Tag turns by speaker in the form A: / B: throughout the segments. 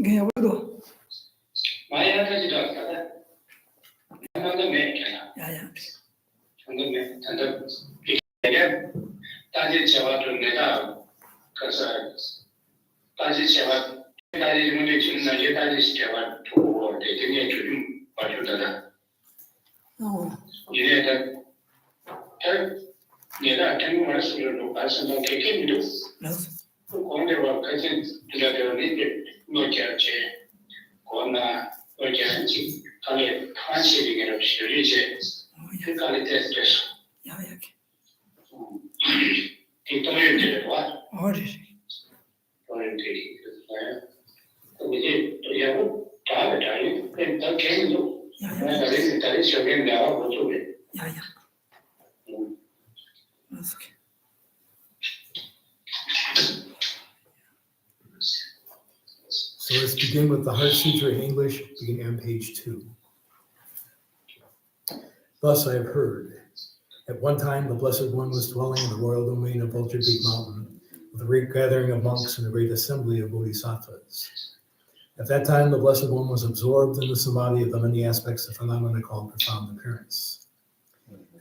A: Gaya wado.
B: Maya ka jira kada. Nanda me kana.
A: Yeah.
B: Nanda me tanda kaya taji chawa to neta kasa taji chawa taji mune chunna ye taji chawa to de tene chudum pachu dada.
A: Oh.
B: Ye ta neta tenu marasu lo asana keke midu.
A: Yes.
B: Konde wa kaje tila de ni no kya che kona kya chi kale khanchi de gero shuri che ke kale test test.
A: Yeah.
B: Itu yang dia buat.
A: Oh, deh.
B: Orang ini, jadi dia pun tahu tadi, kita kena tu. Tadi sebagian dalam betul ni.
A: Yeah. That's okay.
C: So let's begin with the Heart Sutra in English, beginning on page 2. Thus I have heard. At one time, the Blessed One was dwelling in the royal domain of Vulture Peak Mountain, with a great gathering of monks and a great assembly of bodhisattvas. At that time, the Blessed One was absorbed in the samadhi of the many aspects of phenomena called profound appearance.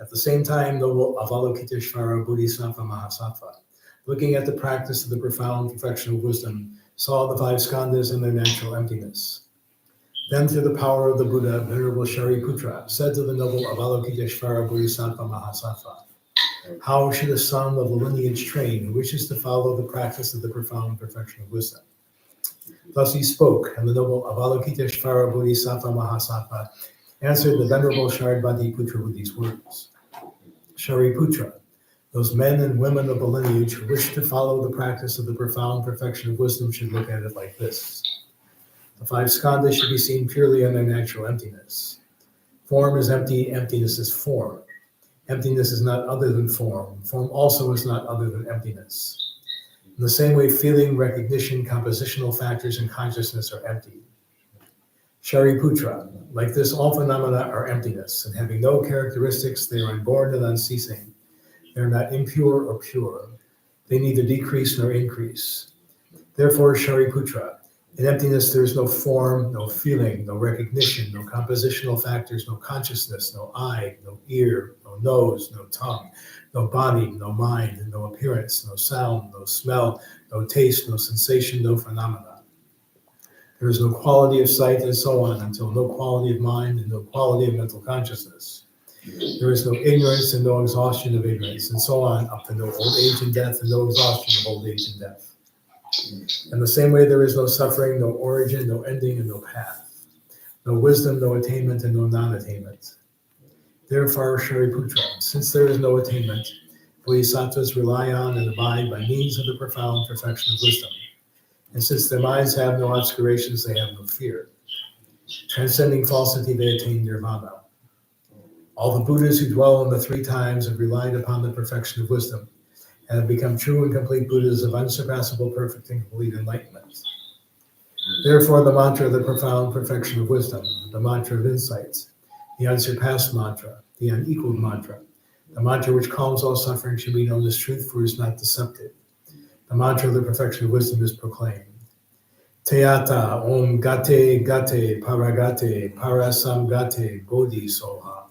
C: At the same time, the Avalokiteshvara Bodhisattva Mahasattva, looking at the practice of the profound perfection of wisdom, saw the 5 skandhas in their natural emptiness. Then, through the power of the Buddha, Venerable Shariputra said to the noble Avalokiteshvara Bodhisattva Mahasattva, "How should a son of the lineage train who wishes to follow the practice of the profound perfection of wisdom?" Thus he spoke, and the noble Avalokiteshvara Bodhisattva Mahasattva answered the Venerable Shariputra with these words: "Shariputra, those men and women of the lineage who wish to follow the practice of the profound perfection of wisdom should look at it like this. The 5 skandhas should be seen purely in their natural emptiness. Form is empty, emptiness is form. Emptiness is not other than form. Form also is not other than emptiness. In the same way, feeling, recognition, compositional factors, and consciousness are empty. Shariputra, like this, all phenomena are emptiness, and having no characteristics, they are unborn and unceasing. They are not impure or pure. They neither decrease nor increase. Therefore, Shariputra, in emptiness, there is no form, no feeling, no recognition, no compositional factors, no consciousness, no eye, no ear, no nose, no tongue, no body, no mind, no appearance, no sound, no smell, no taste, no sensation, no phenomena. There is no quality of sight and so on until no quality of mind and no quality of mental consciousness. There is no ignorance and no exhaustion of ignorance and so on up to no old age and death and no exhaustion of old age and death. In the same way, there is no suffering, no origin, no ending, and no path. No wisdom, no attainment, and no non-attainment. Therefore, Shariputra, since there is no attainment, bodhisattvas rely on and abide by means of the profound perfection of wisdom. And since their minds have no obscurations, they have no fear. Transcending falsity, they attain nirvana. All the Buddhas who dwell in the 3 times have relied upon the perfection of wisdom, and have become true and complete Buddhas of unsurpassable, perfect, and complete enlightenment. Therefore, the mantra of the profound perfection of wisdom, the mantra of insights, the unsurpassed mantra, the unequaled mantra, the mantra which calms all suffering should be known as truth, for it is not deceptive. The mantra of the perfection of wisdom is proclaimed. Teyata om gate gate paragate parasamgate bodhi soha.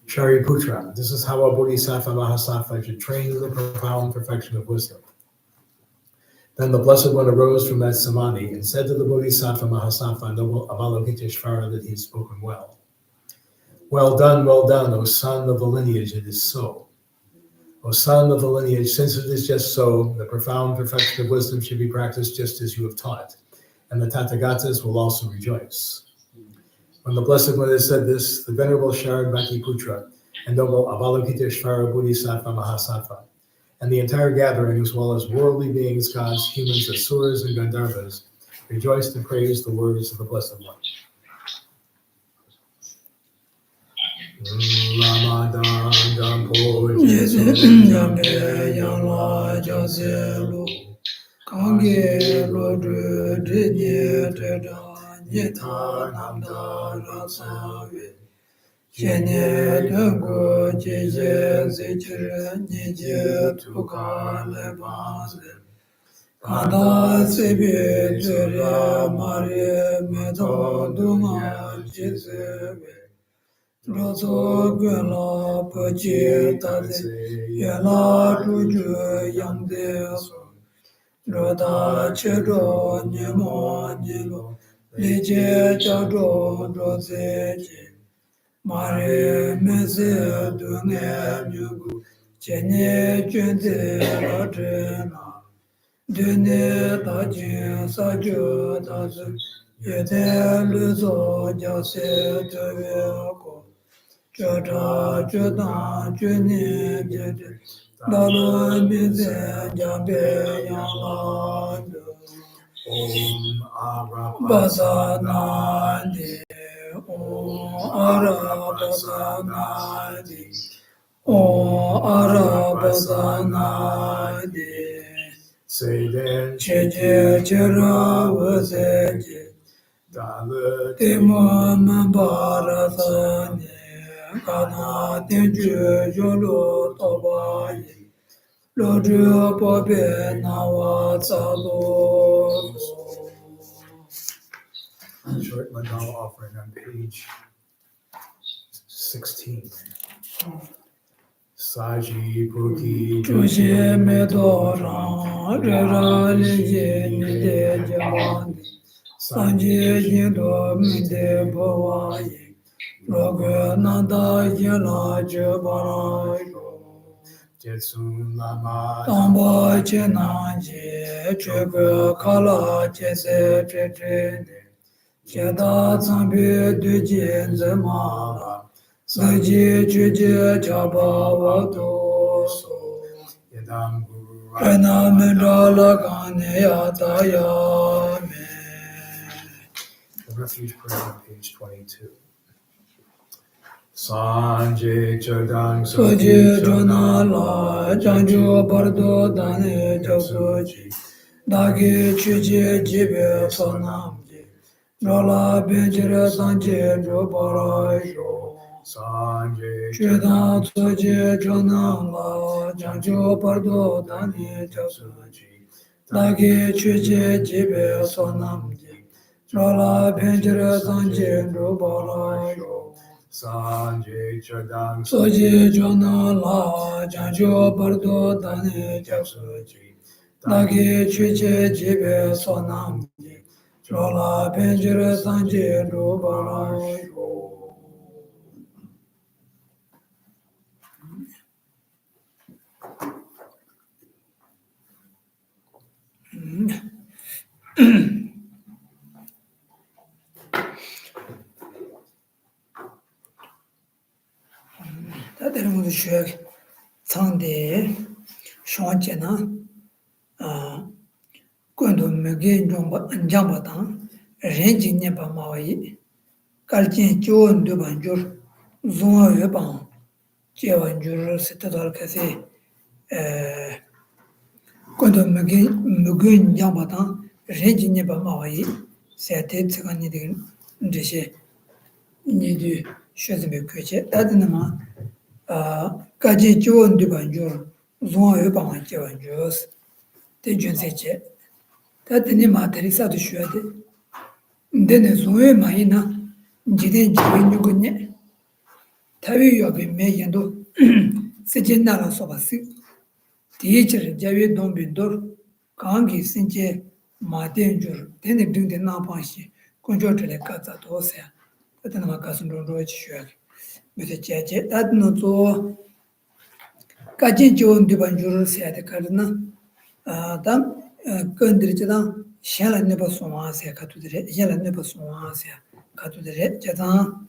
C: Shariputra, this is how a Bodhisattva Mahasattva should train in the profound perfection of wisdom. Then the Blessed One arose from that samadhi and said to the Bodhisattva Mahasattva, noble Avalokiteshvara, that he had spoken well. Well done, O son of the lineage, it is so. O son of the lineage, since it is just so, the profound perfection of wisdom should be practiced just as you have taught, and the Tathagatas will also rejoice. When the Blessed One has said this, the Venerable Shariputra and noble Avalokiteshvara Bodhisattva Mahasattva, and the entire gathering, as well as worldly beings, gods, humans, asuras, and Gandharvas, rejoiced and praised the words of the Blessed One.
A: Anda sebe jere mare meto dunga jizebe. Rozo gwela poche taze yela tuju yamde so. Roda chedo nyemo nyelo leje chado roze je. Mare meze dunga nyugu chenye chunze rodrena. Dune tajin sajo tazu yede luzo jase tewe ko chota chotan chuni jede dalo mize jambe yangla
C: Om
A: basanandi Om arabasanandi Om arabasanandi
C: Say then,
A: Cheche chera vaseje
C: Dalet
A: Timon barasane Kana tenju jolo tobayi Lodru pobe nawa tsalo
C: Short mandala offering on page 16. Saji Puki
A: Chushe me doran Rera leje nide jamande Sanje jindo minde bhawaye Roge nanda yela jebarayo
C: Jetsun Lama
A: Tamba chenanje chege kala chese chechene Cheda tsambe duje nzemala Saji chuje chaba wado so
C: Yadam Guru
A: Rana mendala kane yata me
C: The Refuge Prayer on page 22. Sanjay Chadang
A: Soji jona la janju bardo dane jasoji Dagi chuje jibe sonamji Jola benjire sanje jo barayo
C: Sanjay
A: Chudan soji jona la janju bardo dane jasoji Dagi chuje jibe sonamji Jola benjire sanje jo barayo
C: Sanjay Chadang
A: Soji jona la janjo bardo dane jaksoji Dagi chuje jibe sonamji Jola penjire sanje rubarayo 다들 모두 쉬어 상대 쇼한테나 아 권도 매게 좀 안장바다 렌진네 바마와이 깔진 좋은데 반줄 좀아여 방 제완줄 세트달 카세 에 권도 매게 장바다 렌진네 바마와이 세트 tsakani de ndeshe nidu shözme köche tadnama kaji chon de banjur zon yo ba che banjus te junseche tadni materi sa de shöde ndene zon yo maina jiden jibin yugunne tawi yo be me yendo sejen nara sobasi teacher jawe don bindor kangi sinche matenjur tene dungde na panshi konjo tele kaza dosya tadna ma kasun ro chishyo Mete cheche, tadno zo kachin chon di banjur siyate karna, dan kandiri chidang shenla nipa songa siya katu dire, shenla nipa songa siya katu dire, chidang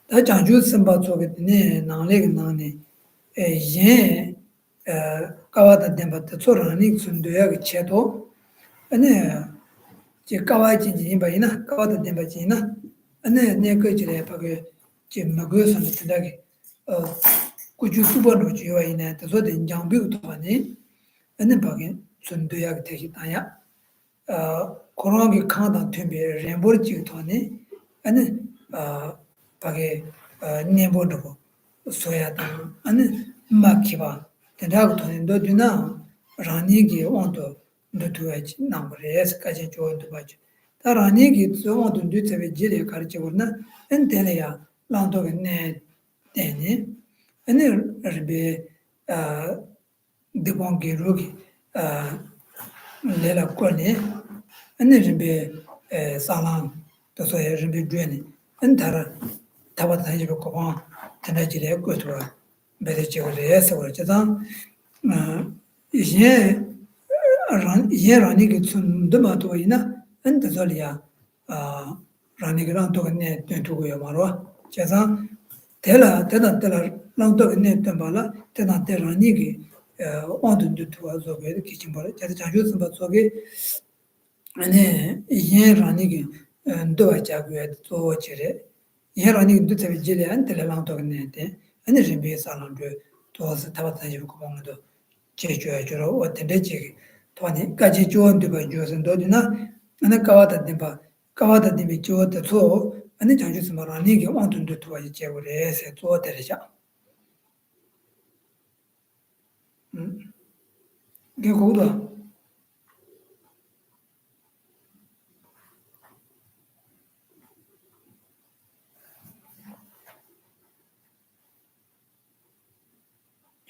A: da janju simba zoga dine nanglega nangni, yin kawada denpa tatso rani sunduya ki cheto, ane kawai chinji yinba ina, kawada denpa china, ane neka chile pake 제 먹을 수 있다게 꾸준 수번으로 지어이네 그래서 된장비도 하니 아니 바게 순도약 되기다야 코로나기 강하다 템베 렘버지 토니 아니 바게 네버도 소야다 아니 마키바 된다고 토니 너드나 라니기 온도 누투아지 남브레스 까지 좋은도 봐줘. 다라니기 좀도 뉴트에 지리 가르쳐고나 엔텔이야 란도네 되니 아니 르베 아 디봉기루기 아 내가 거니 아니 르베 살랑 또 르베 주니 엔타라 타바타지로 거봐 테나지레 거도와 베레치고레스 거잖아 이제 예라니기 춘드마도이나 엔드절이야 라니기랑 도네 된두고요 말와 제가 대다 랑도네 된발라 대나 대라니기 온든도 도와줘게 기침벌 제가 자주 좀 봐서게 아니 예라니기 도와자고야 도와지래 예라니기 도대비지래 안텔 랑도네 아니 준비 살랑도 도와서 타바타지고 거방도 제주에주로 어떤데지 돈이 까지 좋은데 봐 주선도나 나는 까와다 님이 좋다 소 아니 장주스 말하니 이게 온돈도 도와지 제고래서 도와드리자 이게 고다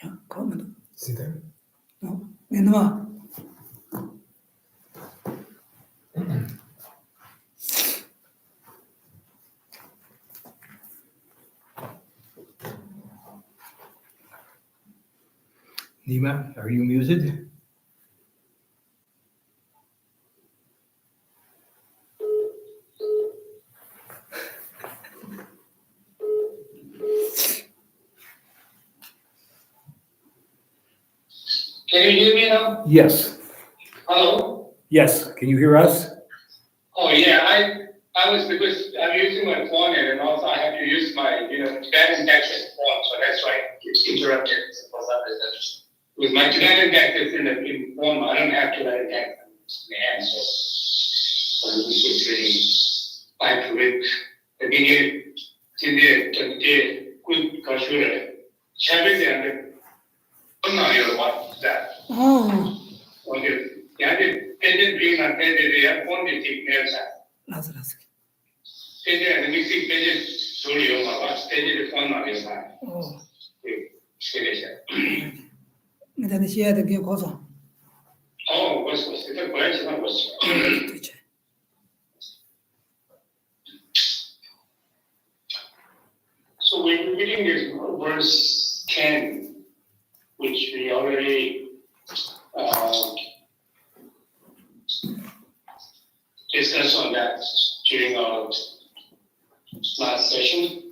A: 야 그러면
C: See there?
A: 내놔
D: Nima, are you muted?
B: Can you hear me now?
D: Yes.
B: Hello?
D: Yes. Can you hear us?
B: Oh, yeah, I was, because I'm using my phone and also I have to use my, Tibetan text phone, so that's why it's interrupted for some reason. With my Tibetan text is in phone, I don't have to write text in the hand, so this is really, I have to read. The beginning, today, good culture, Chinese and what's that? Okay, yeah, they bring a they phone to take nails.
A: 라스라스
B: They missing pages, sorry, pages phone on your mind.
A: 일단 시야도 게 고소
B: Oh, what's the question? Was
A: 그렇지
B: so we're reading this verse 10, which we already discussed on that during our last session.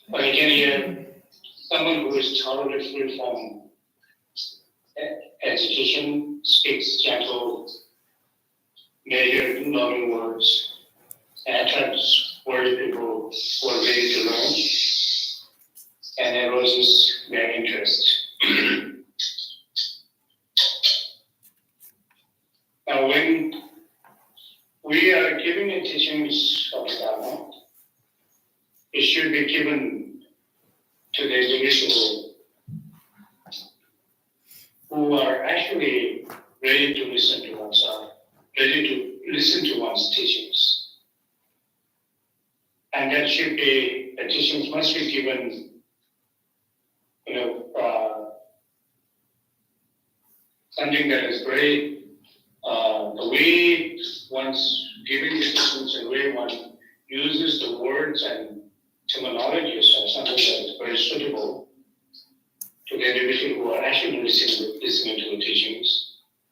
B: But again, here, someone who is totally free from education speaks gentle, measured, loving words, and attracts worthy people who are ready to learn, and arouses their interest. Now, when we are giving the teachings of the Dharma, it should be given to the individual who are actually ready to listen to one's teachings. And that should be, the teachings must be given, something that is very, the way one's giving the teachings and the way one uses the words and terminologies are something that is very suitable to the individual who are actually listening to the teachings,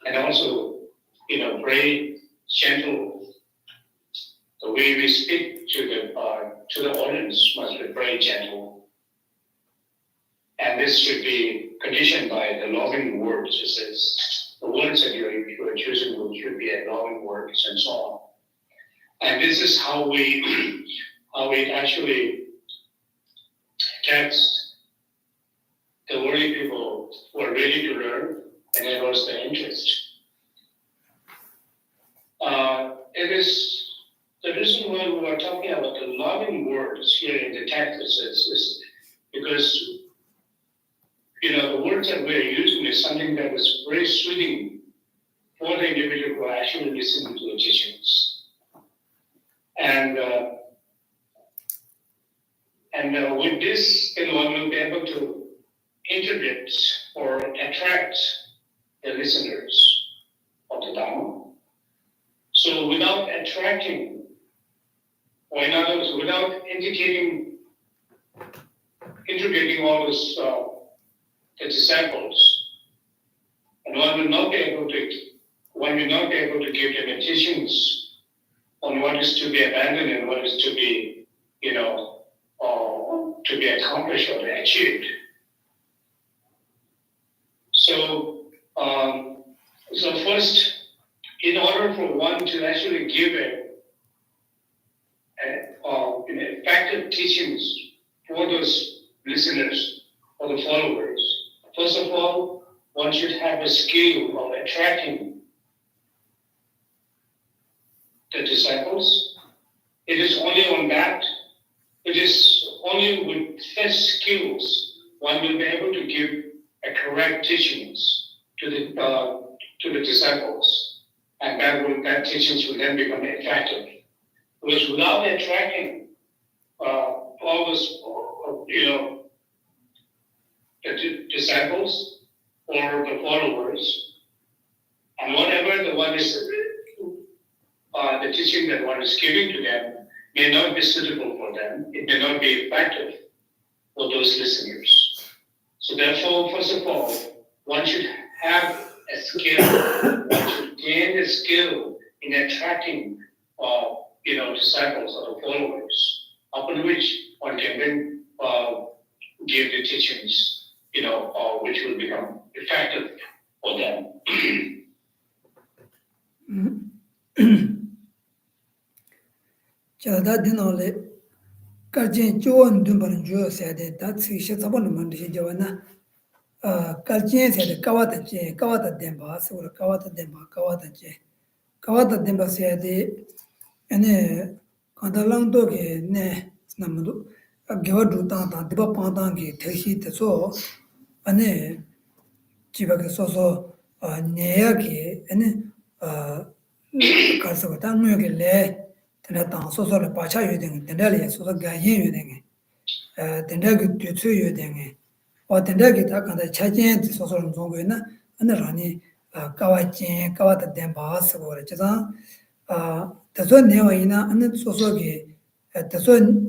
B: and also, very gentle. The way we speak to the audience must be very gentle, and this should be conditioned by the loving words. It says the words that you are choosing should be loving words, and so on. And this is how we actually text the worthy people who are ready to learn and arouse their interest. It is the reason why we are talking about the loving words here in the text is because the words that we're using is something that was very soothing for the individual who are actually listening to the teachings. And with this, one will be able to integrate or attract the listeners of the Dharma. So without attracting, or in other words, without integrating all those the disciples, and one will not be able to give them teachings on what is to be abandoned and what is to be, to be accomplished or achieved. So, first, in order for one to actually give effective teachings for those listeners or the followers, first of all, one should have a skill of attracting the disciples. It is only on that, it is only with such skills one will be able to give a correct teachings to the disciples, and that teachings will then become effective. Because without attracting all those, the disciples or the followers, and whatever the one is, the teaching that one is giving to them may not be suitable for them. It may not be effective for those listeners. So therefore, first of all, one should have a skill. One should gain a skill in attracting, disciples or followers, upon which one can then give the teachings, which will become effective for them.
A: Chada dinole Karjin Joan Dumban Jo said that Siksa Samuccaya Karjin said Kawata Dembas or Kawata Demba said and Kandalang Doge ne Namadu Gavadu Tanta Diba Pantangi Tashi so Ane Chibaka Soso Neaki and Karsavatan Mugile Tenatan Soso Pacha Uding, Tendalia Sosa Gayin Uding, Tendagi Tutsu Uding, or Tendagi Takan the Chajin Soso Zongina, and the Rani Kawachin, Kawata Dembas or Chazan. The son Nevaina and Sosogi, the son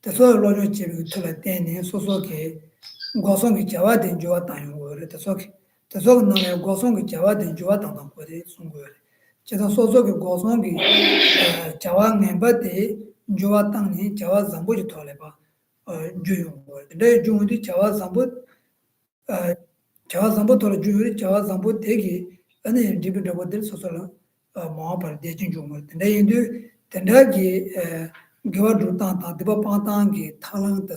A: Roger to the Dani, Sosogi, Gosongi Javad and Joatan were the Soki. The song known as Gosongi Javad and Joatan for the Sungur. Chetan Sosogi Gosongi, Jawan and Bate, Joatani, Java Zambuji Toleba, Juyum word. The day Juni Java Zambut, Java Zambut or Jury, Java Zambut Tegi, and then Jibit about the Sosola. Mahapar Dejin Jumur. Tendayi Tendagi Gavadu Tanta, Diba Pantangi, Talang, the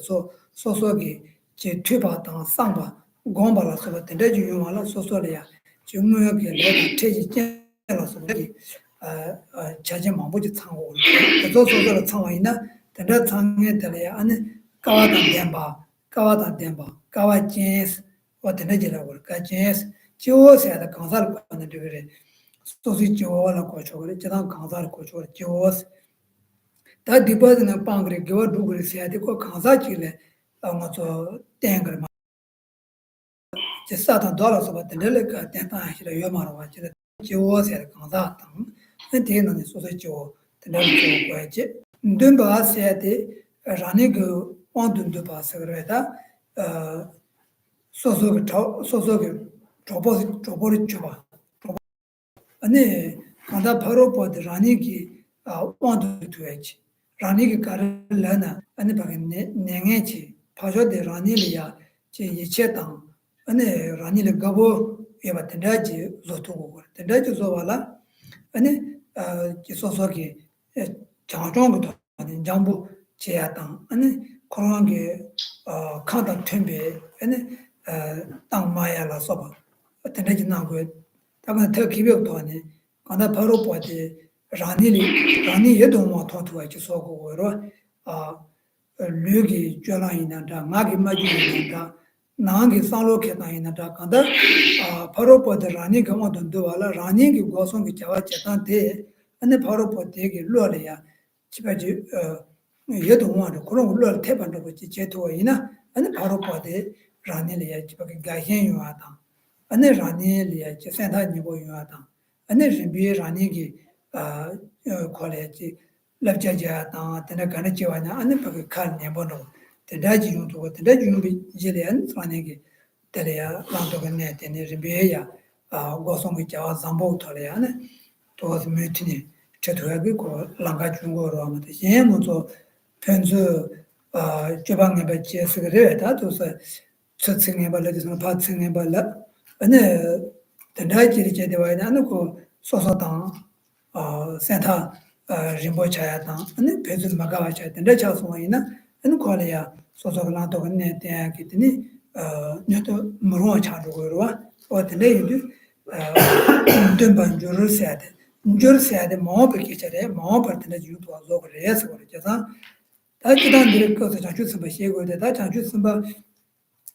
A: Sosogi, Chipa Tang, Samba, Gombala, so Tendaji Yumala, Sosolia, Jumuaki, Teji, Chajim Mabuji Tango, the Soso Tangina, Tenda Tangetalia, and Kawata Demba, Kawa Jens, what the Najila work, Jens, Jos at the Consal on the degree. Sosi Jola Cochore, Jadan Kanzar Cochore, Jos. That deposit in a pangre, give a dugri, say, the Kanzachile, Amato Tanger. Just $1 about the delicate, that I should have Yamara, Jos at Kanzatan, and then on the Sosi Jo, the Nelly Waje. Dumba said, Ranigo, want to do Passereta, Soso, Troposit Chuba. And Kanda Paropo, the Raniki, wanted to edge. Raniki Karlana, and the Nengechi, Pajo de Ranilia, Chetan, and Ranil Gabo, Eva Tendaji, Zotu, Tendaji Zovala, and Sosoki, Chanjong, and Jambu, Cheatan, and Korangi, Kanda Tembe, and Tang Maya La Soba, Tendaji Nangu. Takan tek kibiyok tohani, kanda paro pwati rani yedongwa tohtuwa ki soko wero, lugi jola inanda, ngagi maji inanda, 나한테 상로케다 있는다 간다 바로 보다 라니 가마도 도와라 라니기 고송기 자와 제단데 안에 바로 보대게 로래야 집에지 예동와도 그런 걸 태반도 같이 제도이나 안에 바로 보대 라니리야 집에 가현 요하다 안에 라니리야 제센다 니고 요하다 안에 리비 라니기 콜레지 랍자자다 때나 가는 지와냐 안에 밖에 칸 내보노 대다지 용도고 대다지 용비 이제는 산에게 때려야 란도겠네 되네 리비야 고송이 자와 잠보 털려야네 도스 메티니 제도야게 고 랑가 중고로 하면 예 먼저 편주 주방에 배치 스그레 다도서 첫층에 발레서 파층에 발라 아니 대다지 제대로 나는 고 소소당 센터 림보차야당 아니 배주 마가와차 된다 차송이나 안 콜이야 소소글라도 근네 대야기더니 녀도 무로 차르고로와 어디내도 덤반 조르세야데 조르세야데 뭐밖에 저래 뭐 버튼에 주도 와서 그래서 그러잖아 다기단 들을 자주 쓰면 시고데 다 자주 쓰면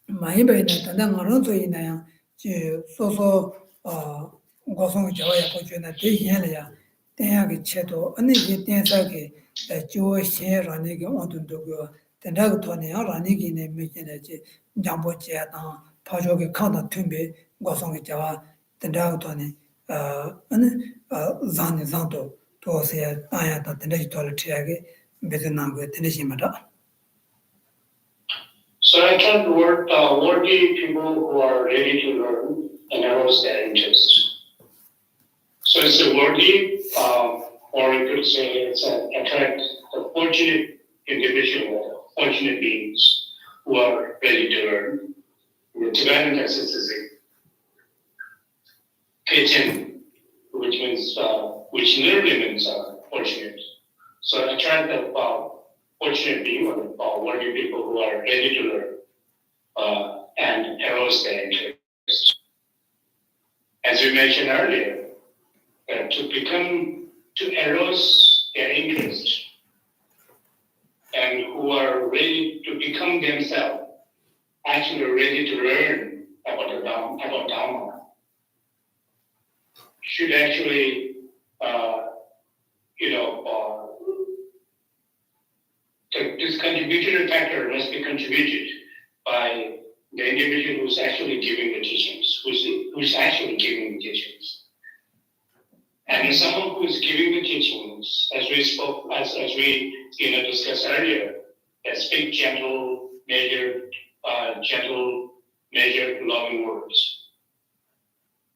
A: 많이 배는 단단 거는 소이나야 지 소소 고송 저야 보주나 대현이야 대하게 채도 아니 이 대사게 조시라는 온도도 된다고 토네요 라니기네 메게네지 장보지야다 파조게 칸다 tumbe 고송이 자와 된다고 토네 아니 잔이 잔도 도세야 아야다 된다지 토르티야게 베드나고 되시마다
B: So I tried to worldly people who are ready to learn and arouse their interest. So it's a worldly, or you could say it's an attract the fortunate individual, fortunate beings who are ready to learn. In the Tibetan text is Kechen, which means which literally means fortunate. So attract the fortunate being or worldly people who are ready to learn and arouse their interest. As we mentioned earlier, to arouse their interest and who are ready to become themselves, actually ready to learn about Dharma, should actually, this contributory factor must be contributed by the individual who's actually giving the teachings, who's actually giving the teachings. And someone who is giving the teachings, as we discussed earlier, that speak gentle, measured, loving words.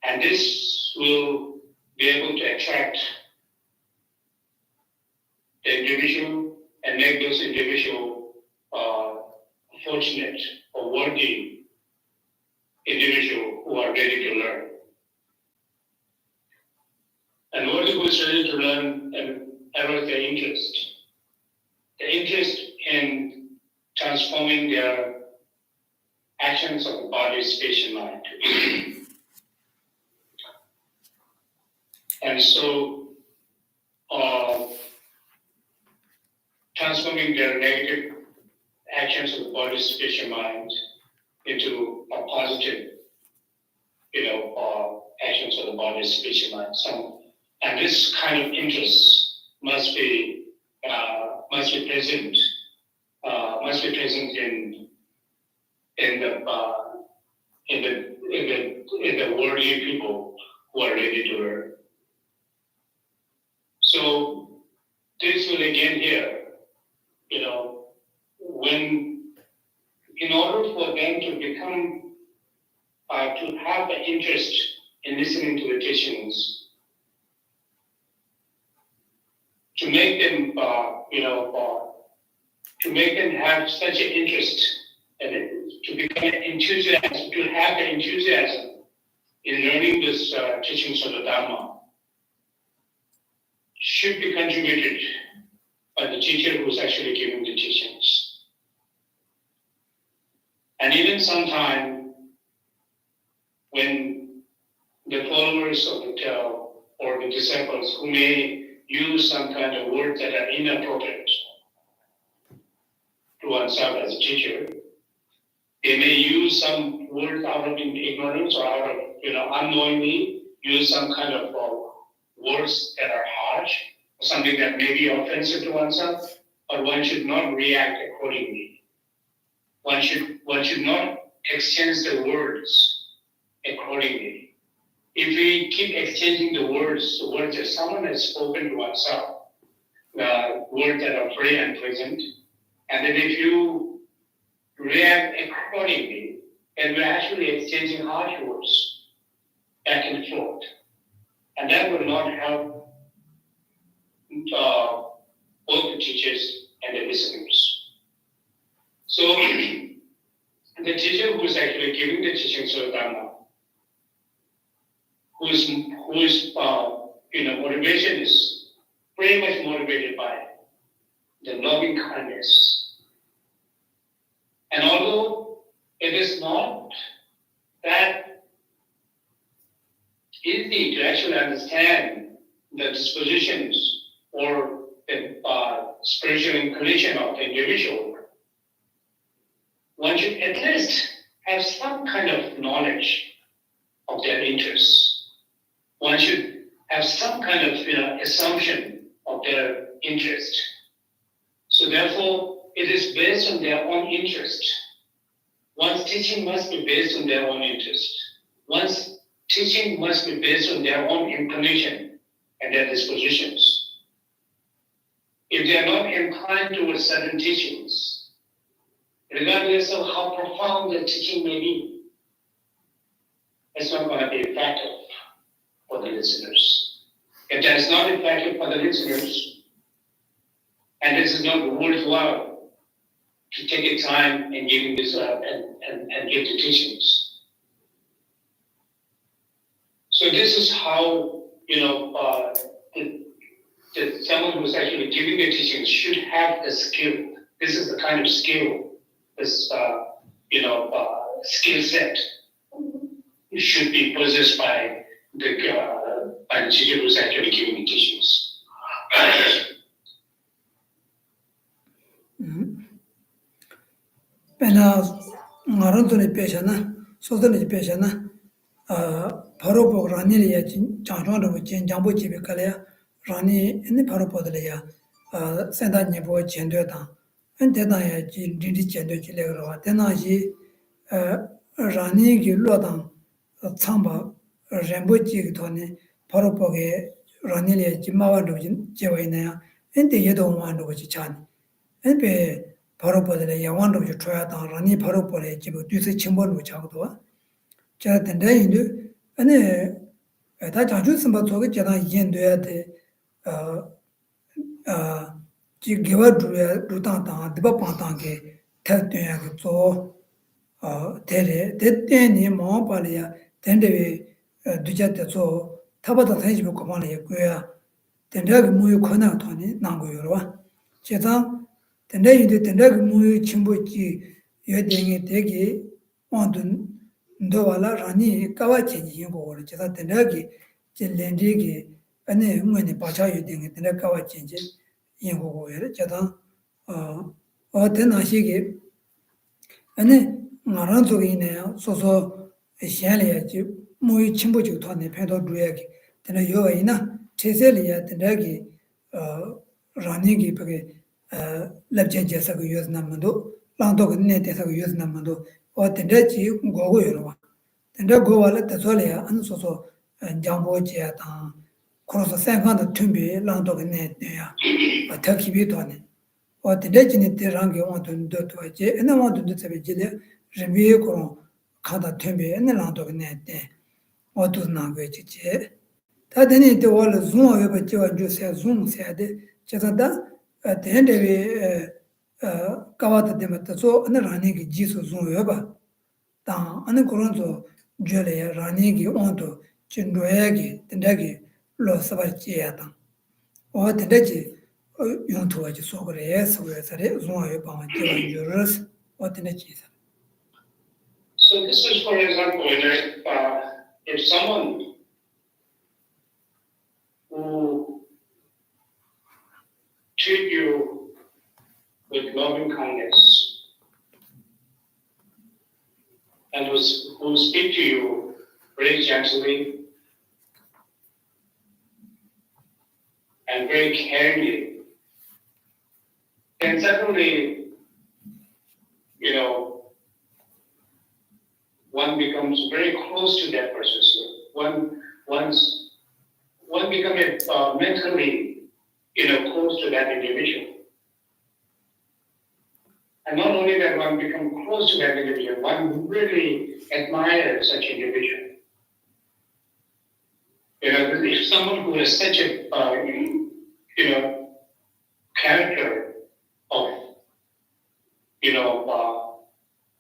B: And this will be able to attract the individual and make those individual fortunate or worthy individual who are ready to learn. And worthy who is ready to learn and arouse their interest. The interest in transforming their actions of the body, speech, and mind. And so, transforming their negative actions of the body, speech, and mind into a positive, actions of the body, speech, and mind. And this kind of interest must be present in the worldly people who are ready to learn. So this will again here, when in order for them to become to have the interest in listening to the teachings, to make them have such an interest and to become enthusiasm, to have the enthusiasm in learning this teachings of the Dharma, should be contributed by the teacher who's actually giving the teachings. And even sometime when the followers of the Tao or the disciples who may use some kind of words that are inappropriate to oneself as a teacher, They may use some words out of ignorance or out of, unknowingly use some kind of words that are harsh, or something that may be offensive to oneself, but one should not react accordingly. One should not exchange the words accordingly. If we keep exchanging the words that someone has spoken to oneself, words that are very unpleasant, and then if you react accordingly, then we're actually exchanging harsh words back and forth. And that will not help both the teachers and the listeners. So the teacher who is actually giving the teachings of Dharma, whose motivation is very much motivated by the loving kindness. And although it is not that easy to actually understand the dispositions or the spiritual inclination of the individual, one should at least have some kind of knowledge of their interests. One should have some kind of assumption of their interest. So therefore, it is based on their own interest. One's teaching must be based on their own interest. One's teaching must be based on their own inclination and their dispositions. If they are not inclined towards certain teachings, regardless of how profound the teaching may be, it's not going to be effective for the listeners. If that is not effective for the listeners, and this is not worthwhile to take a time and giving this and give the teachings. So this is how someone who's actually giving the teachings should have the skill. This is the kind of skill, this skill set should be possessed by the teacher who's actually giving the teachings.
A: Pena Marantoni Peshana, Sotani Peshana, Paropo Ranilia, Janjo, Jambo Chibicalea, Rani, and the Paropodelia, Santa Nebo Chendota, and then I did Chendo Chilero, then I Rani Gilodan, Samba, Rambuchi Tony, Paropoge, Ranilia, Jimawa, Jawina, and the Yedon one of Chan. And be Paropola, Yawan of your trial, Rani Paropole, Jibu, Chimbon, which out of Chat and day, and that I do some about Jana Yen give a Rutan, the Bapantanke, Tatum, so Tere, Teni, Mompalia, Tende, Dujet, so Tabata Facebook Commander, Guia, Tendag Muyu Kona Tony, Nango Chetan. Tendai the Tendag Mu Chimbuchi, Yoding Tegi, Wantun, Dovala Rani, Kawachi, Yimbo, Cheta Tendagi, Jilendigi, and then when the Pacha Yuding, Tendakawachi, Yimbo, Cheta, or Tenashigi, and then Maranzo in so Shalia, Mu Chimbuchi, Tony, Pendo Druaki, Tenayoina, Teselia, Tendagi, Ranigi, Labjanja Sago use Namando, Landog Nete Sago use Namando, or Tendachi Gogo. Tenda go at the Zolia and so Jambo Chiatan, cross the second Tumbi, Landog Net, a Turkey Bitone, or the legend Rangi want to do to a J, and I want to do the Vijilla, Review Kata Tumbi, and the Landog Net, or to Nanguage. That any the wall Zoom over Joe Zoom said, Chesada. At the end of Kawata Dematazo, and the Ranigi Jesus Zoyoba, down and the Coronzo, Julia Ranigi Onto, Chindoyagi, Tendagi, Lo Savachiatan. Or the Deji, Yonto, Sogres, where Zoyoba, Jurors, or the Nechi.
B: So this is, for example, if someone who treat you with loving kindness, and who speak to you very gently and very caringly, then suddenly, one becomes very close to that person. So one becomes mentally, close to that individual. And not only that, one becomes close to that individual, one really admires such individual. If someone who has such a, character of,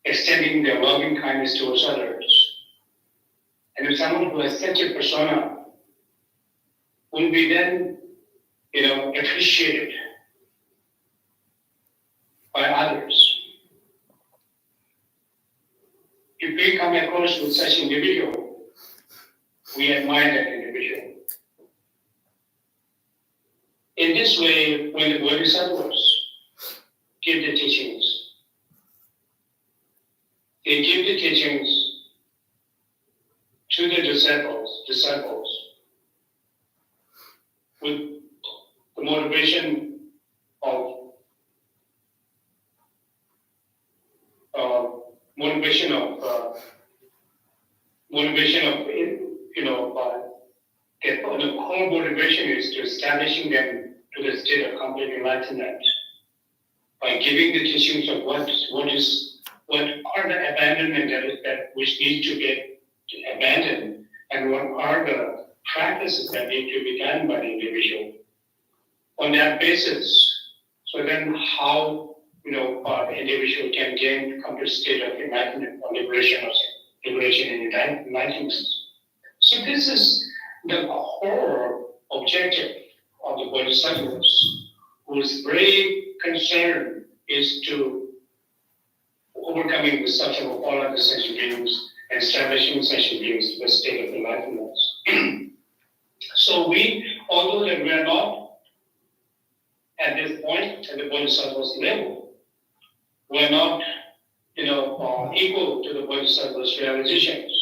B: extending their loving kindness towards others, and if someone who has such a persona will be then, appreciated by others. If we come across with such individual, we admire that individual. In this way, when the Bodhisattvas give the teachings, they give the teachings to the disciples with the motivation of the core motivation is to establishing them to the state of complete enlightenment by giving the teachings of what are the abandonment that which need to get abandoned, and what are the practices that need to be done by the individual. On that basis, so then how the individual can gain complete state of enlightenment or liberation and enlightenment. So this is the core objective of the Bodhisattvas, whose very concern is to overcoming the suffering of all other sentient beings and establishing sentient beings to the state of enlightenment. So although that we are not at this point at the Bodhisattva's level, we are not equal to the Bodhisattva's realizations.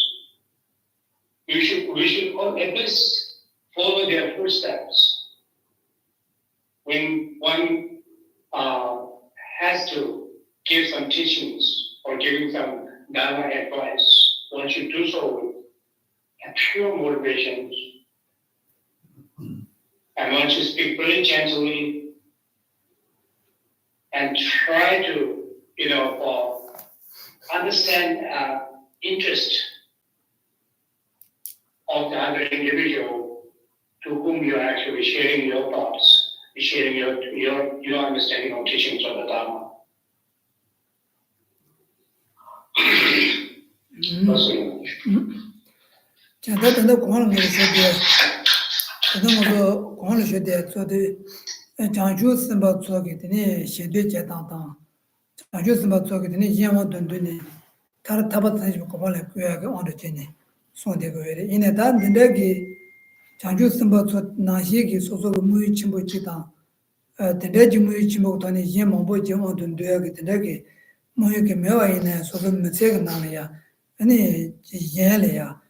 B: We should at least follow their footsteps. When one has to give some teachings or giving some Dharma advice, one should do so with a pure motivation, and one should speak very gently and try to understand interest of the other individual to whom you are actually sharing your thoughts, sharing your understanding of teachings of the Dharma.
A: 장주 선바서 나시기 소소가 무이 침보지다 대대지 무이 침보도니 예 뭐보지 어떤 되게 되게 뭐이게 매와이네 소소 메세가 나야 아니 예래야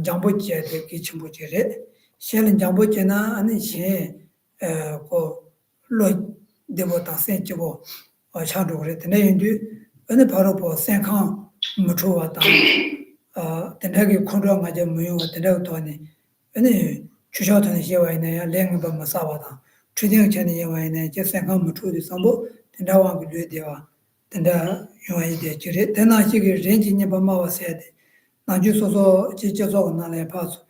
A: 장보지에 되게 침보지래 셰는 장보지나 아니 셰고 로 데보다 센치고 차도 그래 되네인데 아니 바로 뭐 생강 무초와다 되게 코로나 가지고 무용가 되게 도니 아니 주저하는 예와이네야 랭바 마사바다 추딩 전에 예와이네 제 생각 못하고 선보 된다고 그래야 된다 요아이데 지레 대나시게 렌진이 범마와세야 돼 나주 소소 지저서 나래 봐서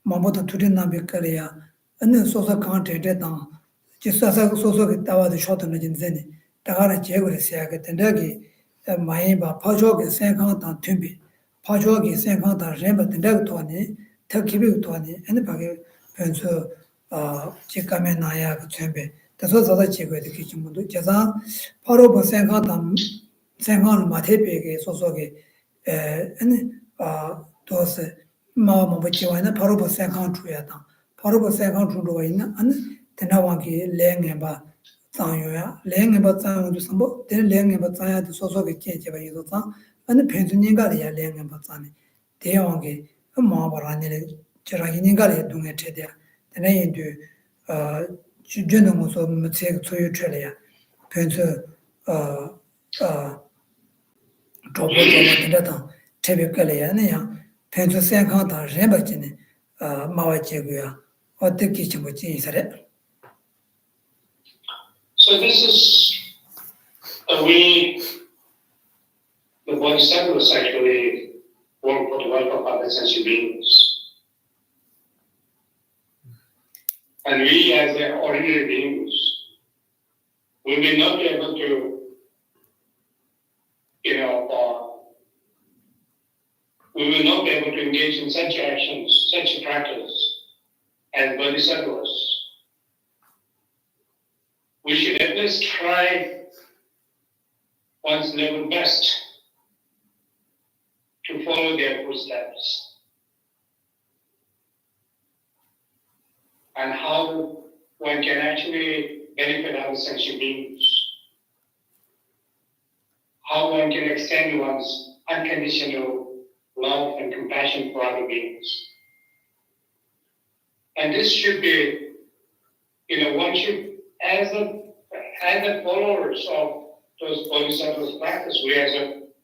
A: 뭐보다 둘이나 뵙거래야 어느 소소 강한테다 지사사 소소게 따와도 쇼트는 진짜네 다가라 제거를 해야게 된다기 많이 봐 파조게 생각한다 템비 파조게 생각한다 렘바 된다고 도니 특히비 도니 아니 바게 변수 직감에 나야 그 템비 다소서다 제거에 되게 문도 제가 바로 그 생각을 마태비게 소소게 아니 도스 마음 뭐지와나 바로 그 생각 주야다 바로 그 생각 주로 있나 아니 대나왕기 랭해봐 장요야 랭해봐 장도 선보 대 랭해봐 장야도 소소게 제제바 이도다 ane pensu nyingari ya lenga patsani, deya wangi mabarani le jiragi nyingari ya dunga chedeya, tena yindu jundu nguso mtseg tsuyu chele ya, pensu chobo chobo tena tang chebe kale ya, ya pensu senkang tang renpa chini mawa chegu ya, o teki chimbo chi isare.
B: So this is a way the Bodhisattvas actually work for the welfare of other sentient beings. And we as the ordinary beings, we may not be able to, we will not be able to engage in such actions, such a practice as Bodhisattvas. We should at least try one's level best to follow their footsteps. And how one can actually benefit other sentient beings. How one can extend one's unconditional love and compassion for other beings. And this should be, one should, as the followers of those bodhisattvas practice,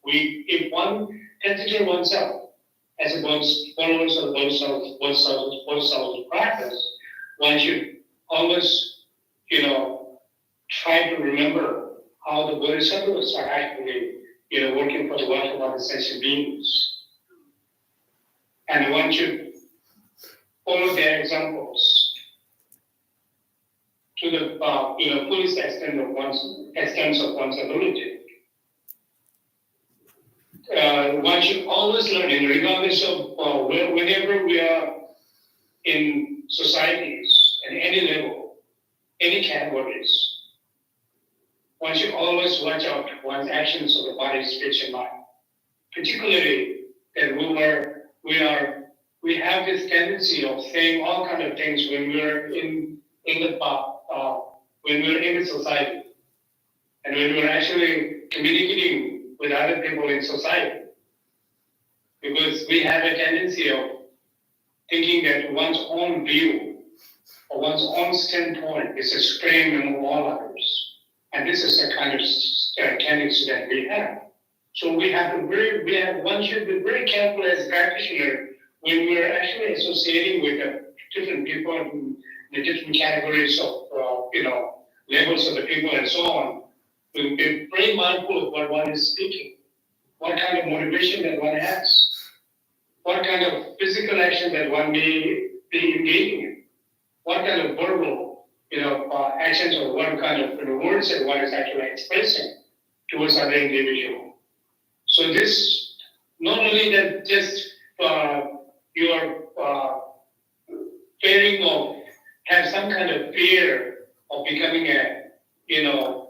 B: if one consider oneself as a followers of bodhisattvas practice, one should always, try to remember how the bodhisattvas are actually, working for the welfare of other sentient beings. And one should follow their examples to the fullest extent of one's ability. One should always learn, regardless of whenever we are in societies at any level, any categories. One should always watch out one's actions of the body, speech, and mind. Particularly that we have this tendency of saying all kind of things when we're in the society, and when we're actually communicating with other people in society, because we have a tendency of thinking that one's own view or one's own standpoint is supreme among all others. And this is the kind of tendency that we have. So one should be very careful as a practitioner when we're actually associating with different people in the different categories of, levels of the people and so on. We'll be very mindful of what one is speaking, what kind of motivation that one has, what kind of physical action that one may be engaging in, what kind of verbal actions or what kind of words that one is actually expressing towards other individual. So this, not only that just you are fearing of, have some kind of fear of becoming it will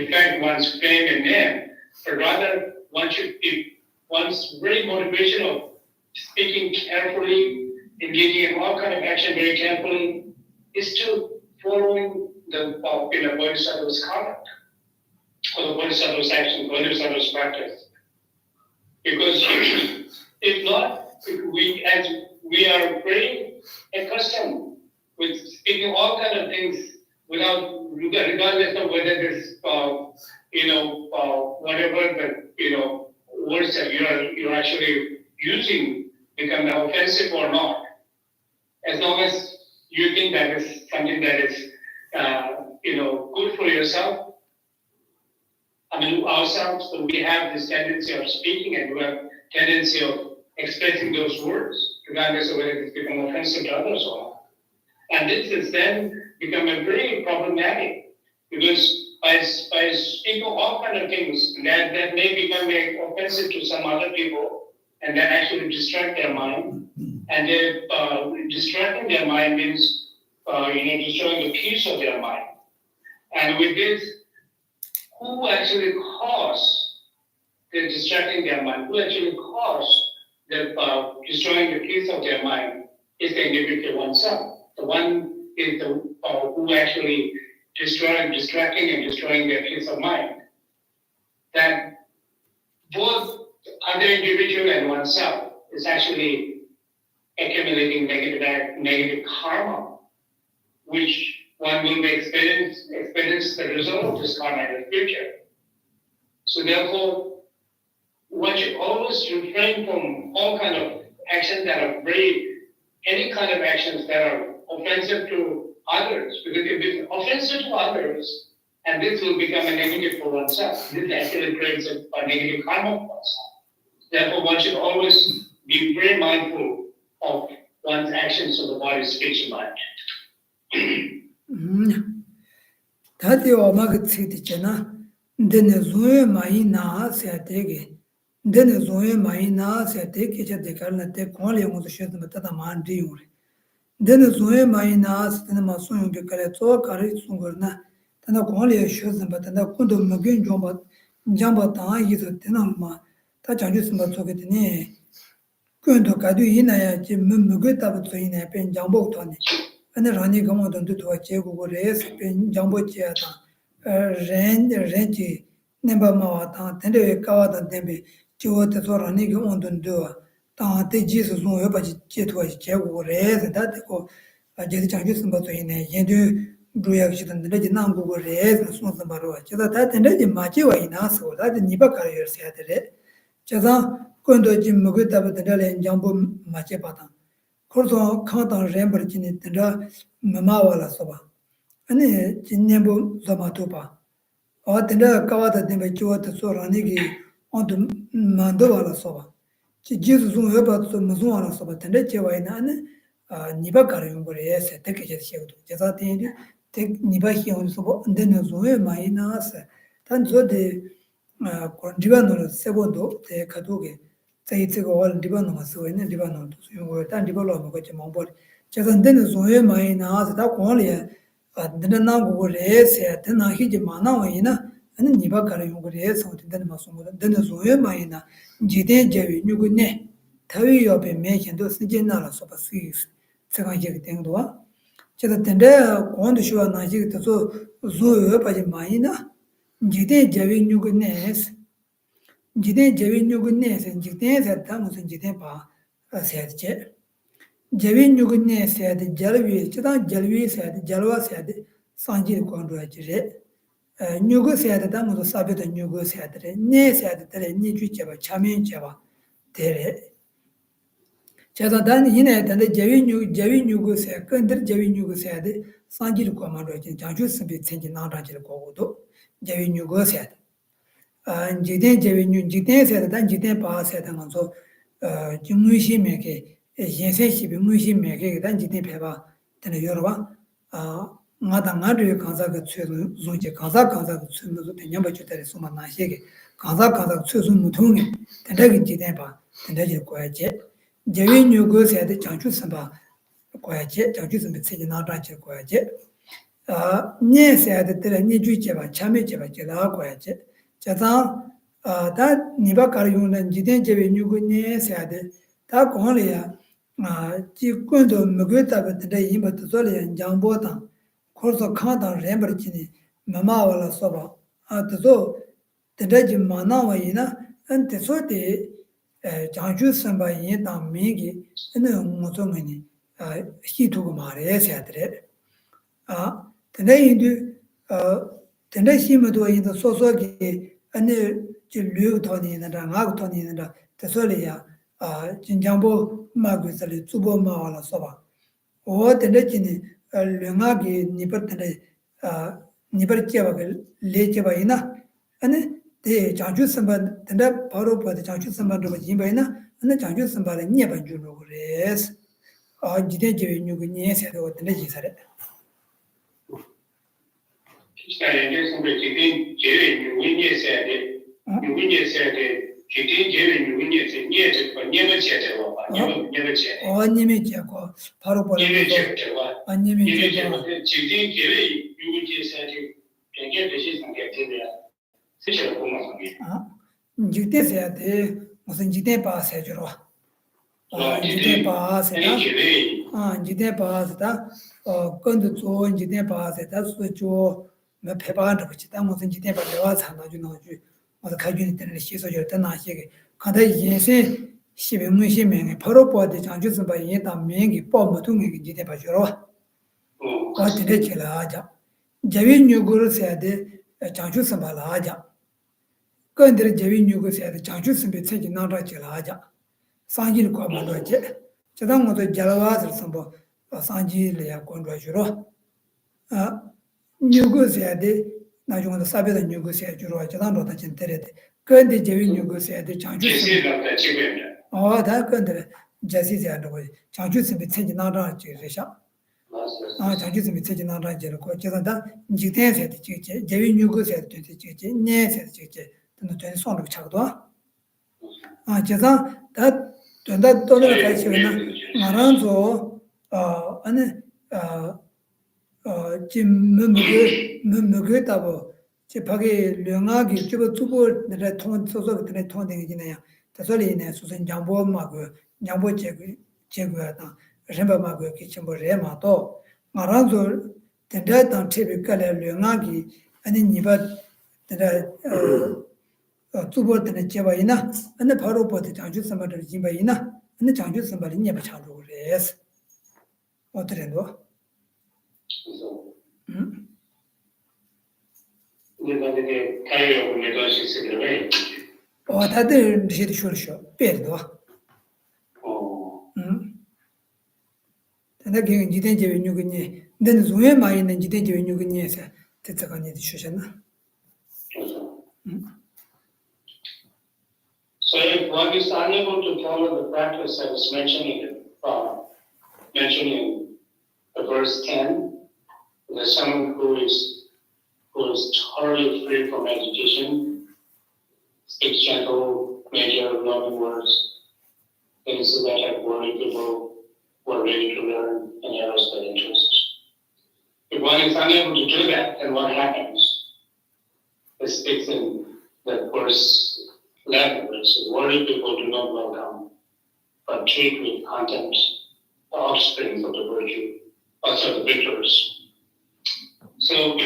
B: affect one's fame and name, but rather one should be one's very motivation of speaking carefully, engaging in all kind of action very carefully, is to following the bodhisattva's conduct, or the bodhisattva's action, bodhisattva's practice. Because if not, we are very accustomed with speaking all kind of things regardless of whether this, whatever the, words that you're actually using become offensive or not. As long as you think that is something that is, good for yourself. I mean, ourselves, so we have this tendency of speaking and we have tendency of expressing those words, regardless of whether it's become offensive to others or not. And this is then become a very problematic, because by speaking all kind of things that may become offensive to some other people, and then actually distract their mind. And distracting their mind means destroying the peace of their mind. And with this, who actually caused the distracting their mind? Who actually caused the destroying the peace of their mind is the individual oneself. The one is who actually distracting and destroying their peace of mind. That both other individual and oneself is actually accumulating negative karma, which one will experience the result of this karma in the future. So therefore, one should always refrain from all kind of actions that are any kind of actions that are offensive to others. Because if it's offensive to others, and this will become a negative for oneself, this actually creates a negative karma for oneself. Therefore, one should always be very mindful of one's actions of the body, speech, and mind.
A: Tati omag tsiti chena, dene zoe mai na seatege, dene zoe mai na seatege cha dekarna te kong le ngu shwe zima tata maan di yore. Dene zoe mai na setene ma son yungi kare tso kare tsungur na, tana kong le shwe zima tana kundo mgen jamba tanga yizo tena ma, ta chanju simba tsoke tene, kundo kadu inaya chi mgen tabi tso inaya pen jambo tani. Ane rani gamo dondu tuwa che gugu res, pen jambo che ata, ren chi nemba mawa tanga, tendewe kawa tanga tembe, che wo te so rani gamo dondu, tanga te jisu zung yo pa che tuwa che gugu res, dati ko jeti chanju simba tso ine, yendu bruyak chi tanda ji nang gugu res, na sung simba rwa, che ta tende ji ma che wa ina so, dati nipa kar yor se ate re, che zang kondo ji mugu tabi tanda le jambo ma che pa tanga. Korso kantang rembar chini tanda mama wala soba. Ani chinyambu zama tupa. Awa tanda kawata timba chiwa taso rani ki onto mando wala soba. Chi jisu zung yoba taso muzung wala soba. Tanda chewa ina ani nipa kari yunggore ese teke che shekudu. Jeza tindi tek nipa hiyangu soba ndena zung yo ma ina asa. Tan zo de nipa nolo sebo do te kaduge. Tsayi tsiga wala nipa nunga siwa ina nipa nolo tusu yunggore. Tan nipa lo moka che mambori. Jeza ndena zung yo ma ina asa. Ta kuwa liya ndena nangu go re se. Tena hiji ma nangwa ina ani nipa kari yunggore ese. Ndena ma sungu. Ndena zung yo ma ina jiten jawi nyugu ne. Tawi yo pe me kendo sinje nala sopa sigi tsiga yegi tengduwa. Jeza tenda kuwa shuwa na jigi taso zung yo pa je ma ina jiten jawi nyugu ne ese. Jiten jawi nyugu ne se, jiten se ta musu jiten pa sayad che. Jawi nyugu ne sayad jalwi, chidang jalwi sayad, jalwa sayad sanjir kondwa jire. Nyugu sayad ta musu sabita nyugu sayad re, ne sayad tere, ne ju cheba, chamin cheba tere. Chidang tani yinay tanda jawi nyugu sayad, kandir jawi nyugu sayad sanjir kondwa jire, janshu simbi tsenji nangrajir kogudu, jawi nyugu sayad. Jiten jawi nyugu, jiten sayad tan jiten paa sayad nga so, muishi meke, yense shibi muishi meke, tan jiten peba tena yorwa, nga ta nga ryo kansa ka tsue zungche, kansa ka tsue muzu, ten nyamba chutari suma na sheke, kansa ka tsue zung mutungi, tenda ki jiten paa, tenda jir kwaya che. Jawi nyugu sayad chanchu samba kwaya che, chanchu samba tseji nangrajir kwaya che. Nye sayad tere, nye ju cheba, chame cheba chela kwaya che. Chazang, ta nipa kar yungla jiten chewe nyugu nye sayade, ta kong le ya, chi kundo mugwe tabi tanda yinba tazo le ya njangbo tang, korso kang tang rembar chini mama wala soba, tazo tanda ji ma nangwa yina, an tazo de jangshu samba yin tang mingi, ina ngozo ngani, hi tuku ma re sayadre. Tanda yindu, tanda shimado yinda soso ki, ane ji liu toni nanda, ngak toni nanda, taso le ya, jinjangbo ma gui sali, tsubo ma wala soba. O tanda jini, liu ngaki nipa tanda, nipa jeba ke le jeba ina, ane te jangshu samba, tanda paro pa te jangshu samba roba jimba ina, ane jangshu samba le nye ban jun rogo res. Jiten jewe nyugu nye se do tanda jisare.
B: Jiten jewe nyugu nye se Nyugunye sayade, jiten jewe nyugunye say, nye chekwa, nyeba chewa, nyeba chewa.
A: Nyeme chekwa, paro paro.
B: Nyeba chewa.
A: Nyeme chekwa.
B: Jiten jewe nyugunye sayade, penge peshi sangye tende, sechewa kuma sangye.
A: Jiten sayade, musan jiten pa sayajirwa. jide pa se da jide pa se da kondu zo jide pa se da su jo me pe ba de chi da mo sen jide pa de wa sa na ju no ju mo da ka ju ni de shi so jo de na xie ge ka da yin se xi be mu xi me pa ro po de chang ju zhen ba yin da me ge po mo tu ge jide pa ju ro wa de de chi la ja jawi nyu gu ru se de chang ju zhen ba la ja kon de jawi nyu gu se de chang ju zhen be ce ji na ra chi la ja 상질 과만도 제 저당 것도 잘와서 선보 상질이야 건조주로 아 뉴고세야데 나중에 사베다 뉴고세야 주로 저당도 다 진테레데 근데 제위 뉴고세야데 장주
B: 제시가 지금이야.
A: 다 근데 제시세야도 장주스 미체지 나라 지르샤 장주스 미체지 나라 지르고 저당다 지테세데 제위 뉴고세야데 지지 네세데 지지 또 손으로 차고도 제가 다 된다 돈을 같이 했나 말한서 아니 지금 뭐게다고 제 밖에 명하게 저 두고 내가 통 소소 그때 통 되기네요. 저소리네 수선 장보 막그 장보 제거하다 렘바마고 이렇게 전부 레마도 말한서 된다 당 티비칼에 명하게 아니 니바 내가 두버드는 제바이나 안에 바로 버드 장주 선발을 진바이나 안에 장주 선발이 녀바 차로 그래서 어떠래도
B: 우리가 이제 타이어 네고시에이션을
A: 다들 리시드 쇼르쇼 빼도 근데 그 지된 제외 뉴그니 근데 조에 많이 있는 지된 제외 뉴그니에서 대처관이 주셨나
B: So if one is unable to follow the practice I was mentioning the verse 10, there's someone who is totally free from agitation, speaks gentle, major, loving words, things that have worthy people who are ready to learn and have their interests. If one is unable to do that, then what happens? It speaks in the verse 11, which is worthy people do not welcome, but treat with contempt the offspring of the virtue, also the victors. So,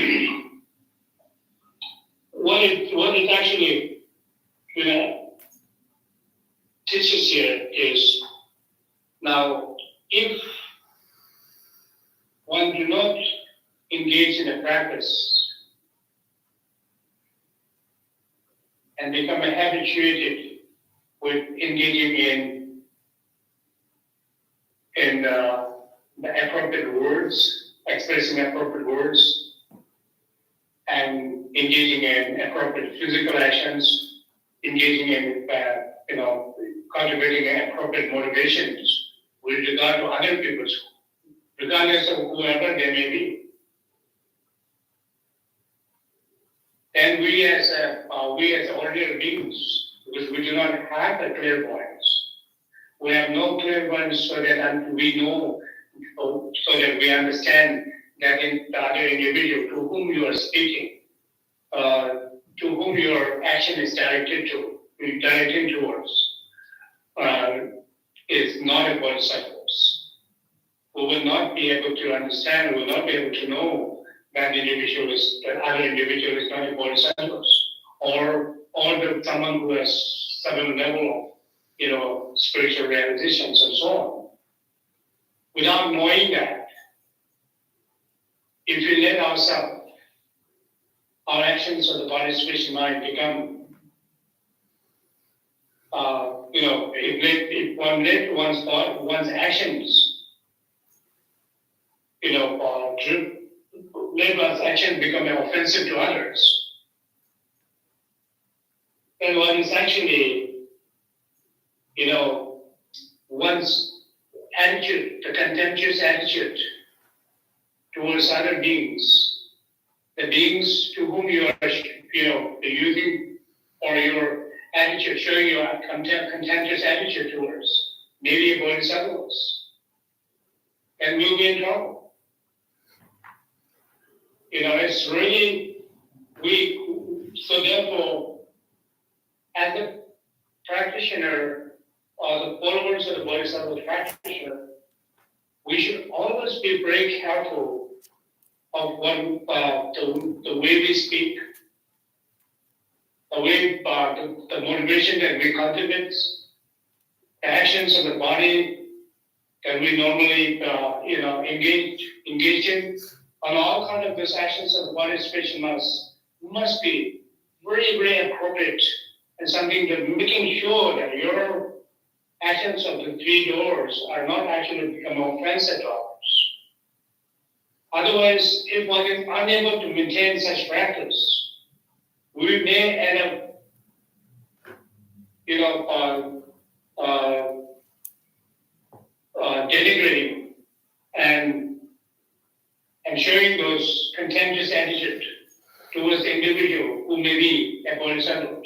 B: what it actually teaches here is, now, if one do not engage in a practice and become habituated with engaging in the appropriate words, expressing appropriate words, and engaging in appropriate physical actions, engaging in cultivating appropriate motivations with regard to other people, regardless of whoever they may be. And we as ordinary beings, because we do not have the clairvoyance, we have no clairvoyance so that we know, so that we understand that in the other individual to whom you are speaking, to whom your action is directed towards, is not a bodhisattva. We will not be able to understand, we will not be able to know that other individual is not a bodhisattva, or someone who has certain level of spiritual realizations and so on. Without knowing that, if we let ourselves, our actions of the body, speech, mind become, if one let one's thought, one's actions, let one's action become offensive to others, then one is actually, one's attitude, the contemptuous attitude towards other beings, the beings to whom you are, using, or your attitude, showing your contemptuous attitude towards, maybe a bodhisattva, and we'll be in trouble. It's really weak. So therefore, as a practitioner or the followers terms of the bodhisattva practitioner, we should always be very careful of the way we speak, the way the motivation that we cultivate, the actions of the body that we normally engage in, and all kind of these actions of the body expression must be very, very appropriate, and something that making sure that your actions of the three doors are not actually become offensive to others. Otherwise, if one is unable to maintain such practice, we may end up, denigrating and showing those contentious attitude towards the individual who may be a bodhisattva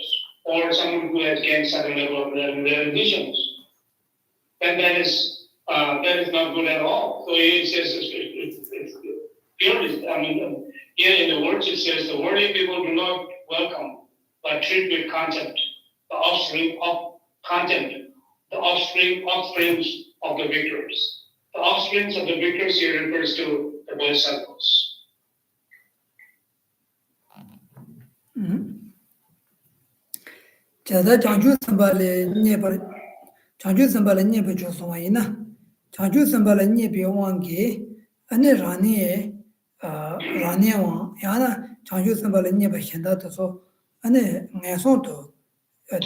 B: or someone who has gained certain level of realizations. Then that is not good at all. So it says it's purely. I mean, here in the words it says the worldly people do not welcome, but treat with contempt the offspring of contempt, the offsprings of the victors. The offsprings of the victors here refers to the bodhisattvas.
A: 자다 장주 선발에 녀버 장주 선발에 녀버 조성이나 장주 선발에 녀비 왕기 안에 라니에 라니와 야나 장주 선발에 녀버 현다도서 안에 내소도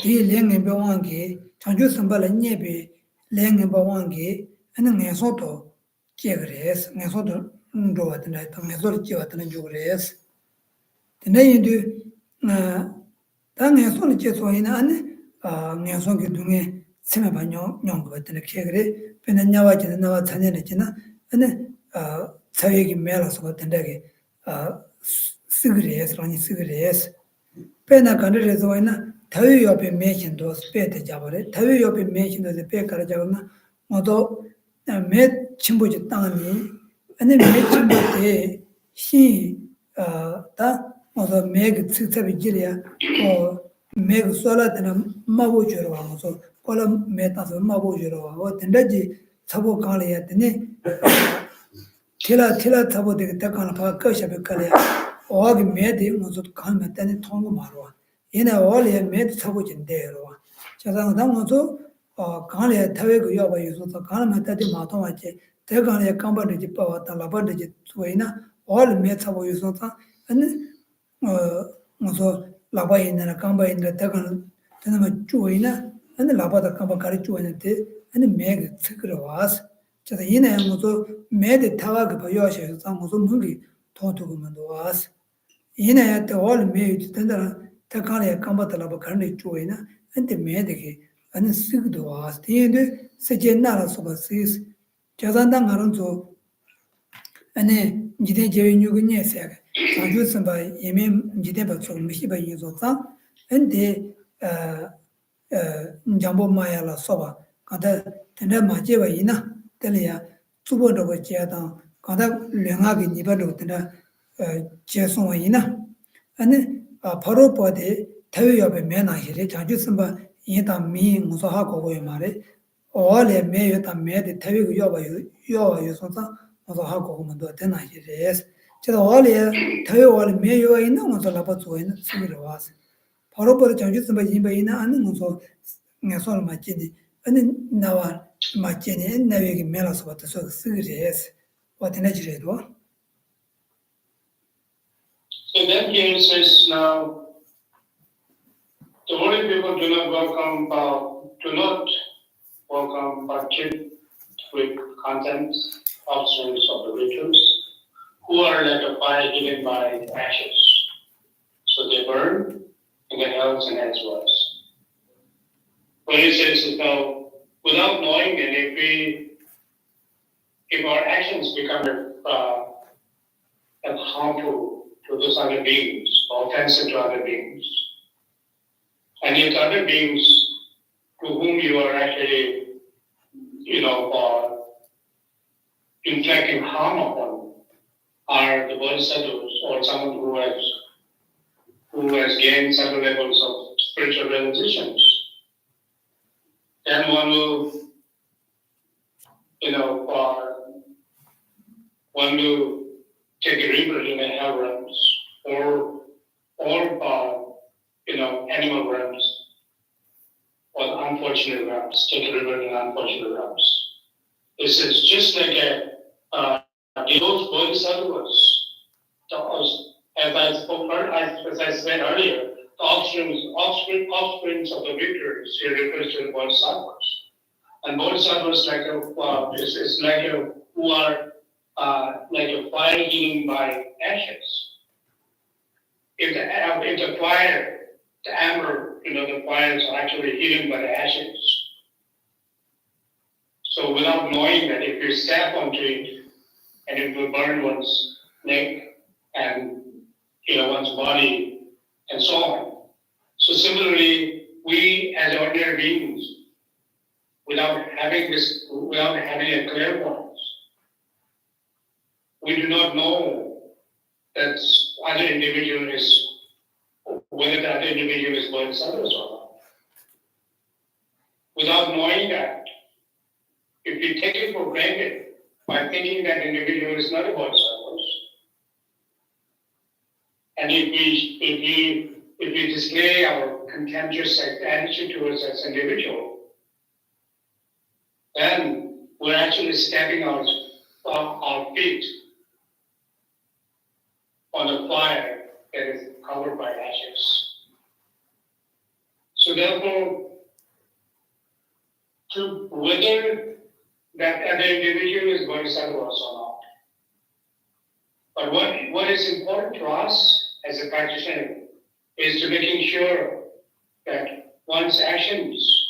A: 디 랭에 병왕기 장주 선발에 녀비 랭에 병왕기 안에 내소도 제그레스 내소도 로와드나 내소도 지와드는 주그레스 근데 당에 손을 제소이나 안에 내손기 중에 세마반용 용거 같은 개그래 배는 나와지는 나와 자녀는지나 안에 자역이 매라서 같은데 시그레스 라니 시그레스 배나 간르에서 이나 다위 옆에 매신도 스페트 잡아래 다위 옆에 매신도 배 가라 잡으나 모두 매 친구지 땅이 안에 매 친구때 시다 모두 매그 특별히 길이야 매그 소라드나 마보주로 와서 콜라 메타서 마보주로 와 된다지 사보 강래야 되네 틸라 사보 되게 딱하나 봐 거셔be 칼이야 오하기 매대 모두 가면 되네 통고 말어 얘네 원래 매대 사보진대로 자상 당모도 강래 타외고 여봐 유소서 강면 때도 마도 왔지 대강에 깜바르지 빠왔다 라바르지 소이나 올 매대 사보 유소서 아니 무서 라바이나 깜바이나 대강 되는 주이나 아니 라바다 깜바 가리 주이는데 아니 매가 특으로 와서 저 이내 무서 매대 타와가 보여셔서 무서 문기 도도고만도 와서 이내 때올 매이 된다 대강에 깜바다 라바 가리 주이나 근데 매대게 아니 쓰기도 와서 근데 세제나라서 버스 저단당 가는서 아니 지대 제윤유근예세 자주 선바 예면 지대바 좀 미시바 이조자 근데 jambo maya la soba kada tena majewa ina telya tubo do jeda kada lenga gi niba do tena jeson ina ane paro pode tawe yobe mena hire jaju samba yeta mi muso ha ko go mare ole me yeta me de tawe go yoba yo so ta muso ha ko go mando tena hire es 제가 원래 타요 원래 매요 있는 것도 라바 좋아하는 친구들 와서 바로 장주 선배 임바이나 아는 것도 내서 맞지니 아니 나와 맞지니 나에게 매라서 받아서 쓰기래서 어떻게 지래도
B: So that here says now the holy people do not welcome but treat with contempt offerings of the rituals, who are like a fire given by ashes. So they burn in the hells and as was. What it says is now, without knowing that if our actions become harmful to those other beings, or offensive to other beings, and if other beings to whom you are actually, inflicting harm upon are the bodhisattvas or someone who has gained certain levels of spiritual realizations, then one will want to take a river, you may have realms, or animal realms, or unfortunate realms, take a river in unfortunate realms. This is just like those bodhisattvas, as I said earlier, the offsprings of the victors here refers to the bodhisattvas. And bodhisattvas is like who are like a fire healing by ashes. If the fire, the amber, the fires are actually healing by the ashes. So without knowing that, if you step onto it and it will burn one's neck and one's body and so on. So similarly, we as ordinary beings, without having a clairvoyance, we do not know that other individual is whether the other individual is bodhisattvas or not. Without knowing that, if we take it for granted by thinking that individual is not a bodhisattva, and if we display our contemptuous attitude towards this individual, then we're actually stepping our feet on a fire that is covered by ashes. So therefore, to whether that other individual is bodhisattva or not. But what is important to us as a practitioner is to making sure that one's actions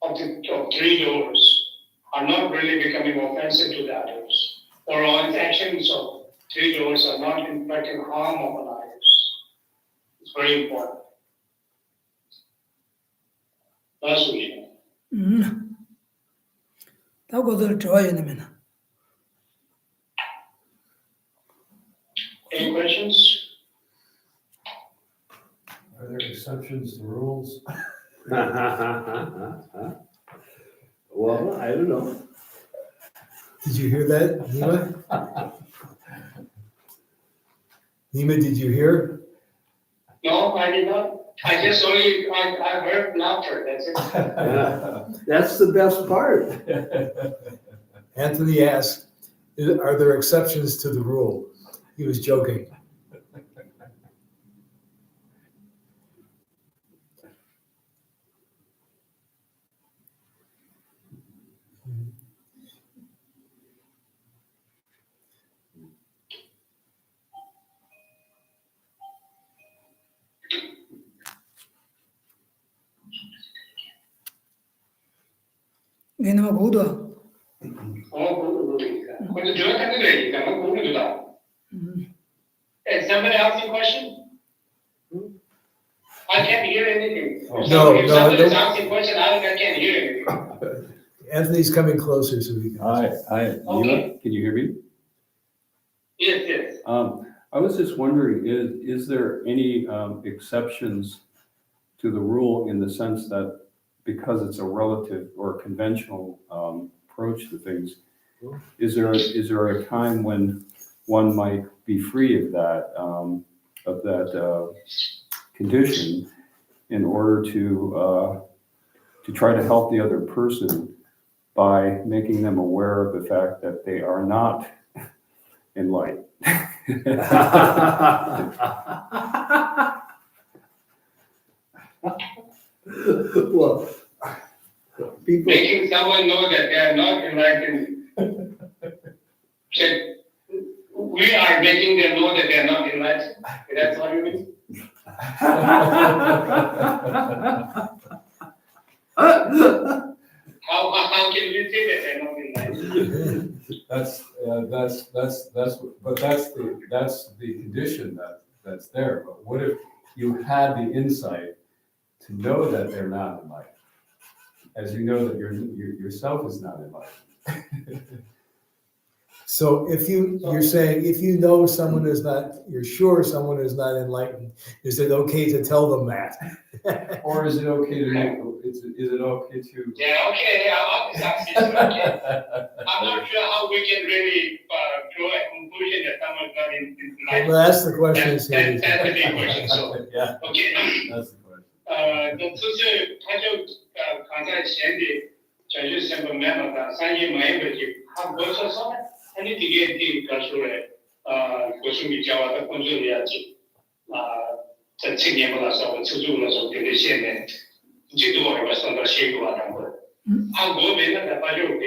B: of three doors are not really becoming offensive to the others, or one's actions of three doors are not inflicting harm upon others. It's very important. Last week. Any questions?
E: Are there exceptions to rules?
F: Well, I don't know.
C: Did you hear that, Nima? Nima, did you hear?
B: No, I did not. I heard laughter, that's it.
F: Yeah, that's the best part.
C: Anthony asked, are there exceptions to the rule? He was joking.
B: Is somebody asking a question? I can't hear anything. If
C: No,
B: somebody's asking a question, I can't hear anything.
C: Anthony's coming closer so he can.
B: Okay.
E: Can you hear me?
B: Yes.
E: I was just wondering, is there any exceptions to the rule in the sense that because it's a relative or conventional approach to things, is there a time when one might be free of that condition in order to try to help the other person by making them aware of the fact that they are not enlightened?
F: Well, people.
B: Making someone know that they are not enlightened. We are making them know that they are not enlightened. That's what you mean? How can you say that they're not enlightened?
E: That's the condition that's there. But what if you had the insight to know that they're not enlightened, as you know that yourself is not enlightened?
C: So you're saying if you know someone is not, you're sure someone is not enlightened, is it okay to tell them that?
E: Or is it okay to make? Is it okay to?
B: Yeah, okay. I'm not sure how we can really draw a conclusion that someone got in life.
C: Well, that's the question.
B: That's the big question. So,
E: Yeah,
B: okay.
E: that's the question.
B: 就是他就刚才前的就是什么没嘛的，三爷没问题，他不说说呢，他你这个的告诉来，过去比较的工作的要紧，在青年不老少，我出租的时候，对对现在，最多我送到西部啊，他们，他国别的他就的，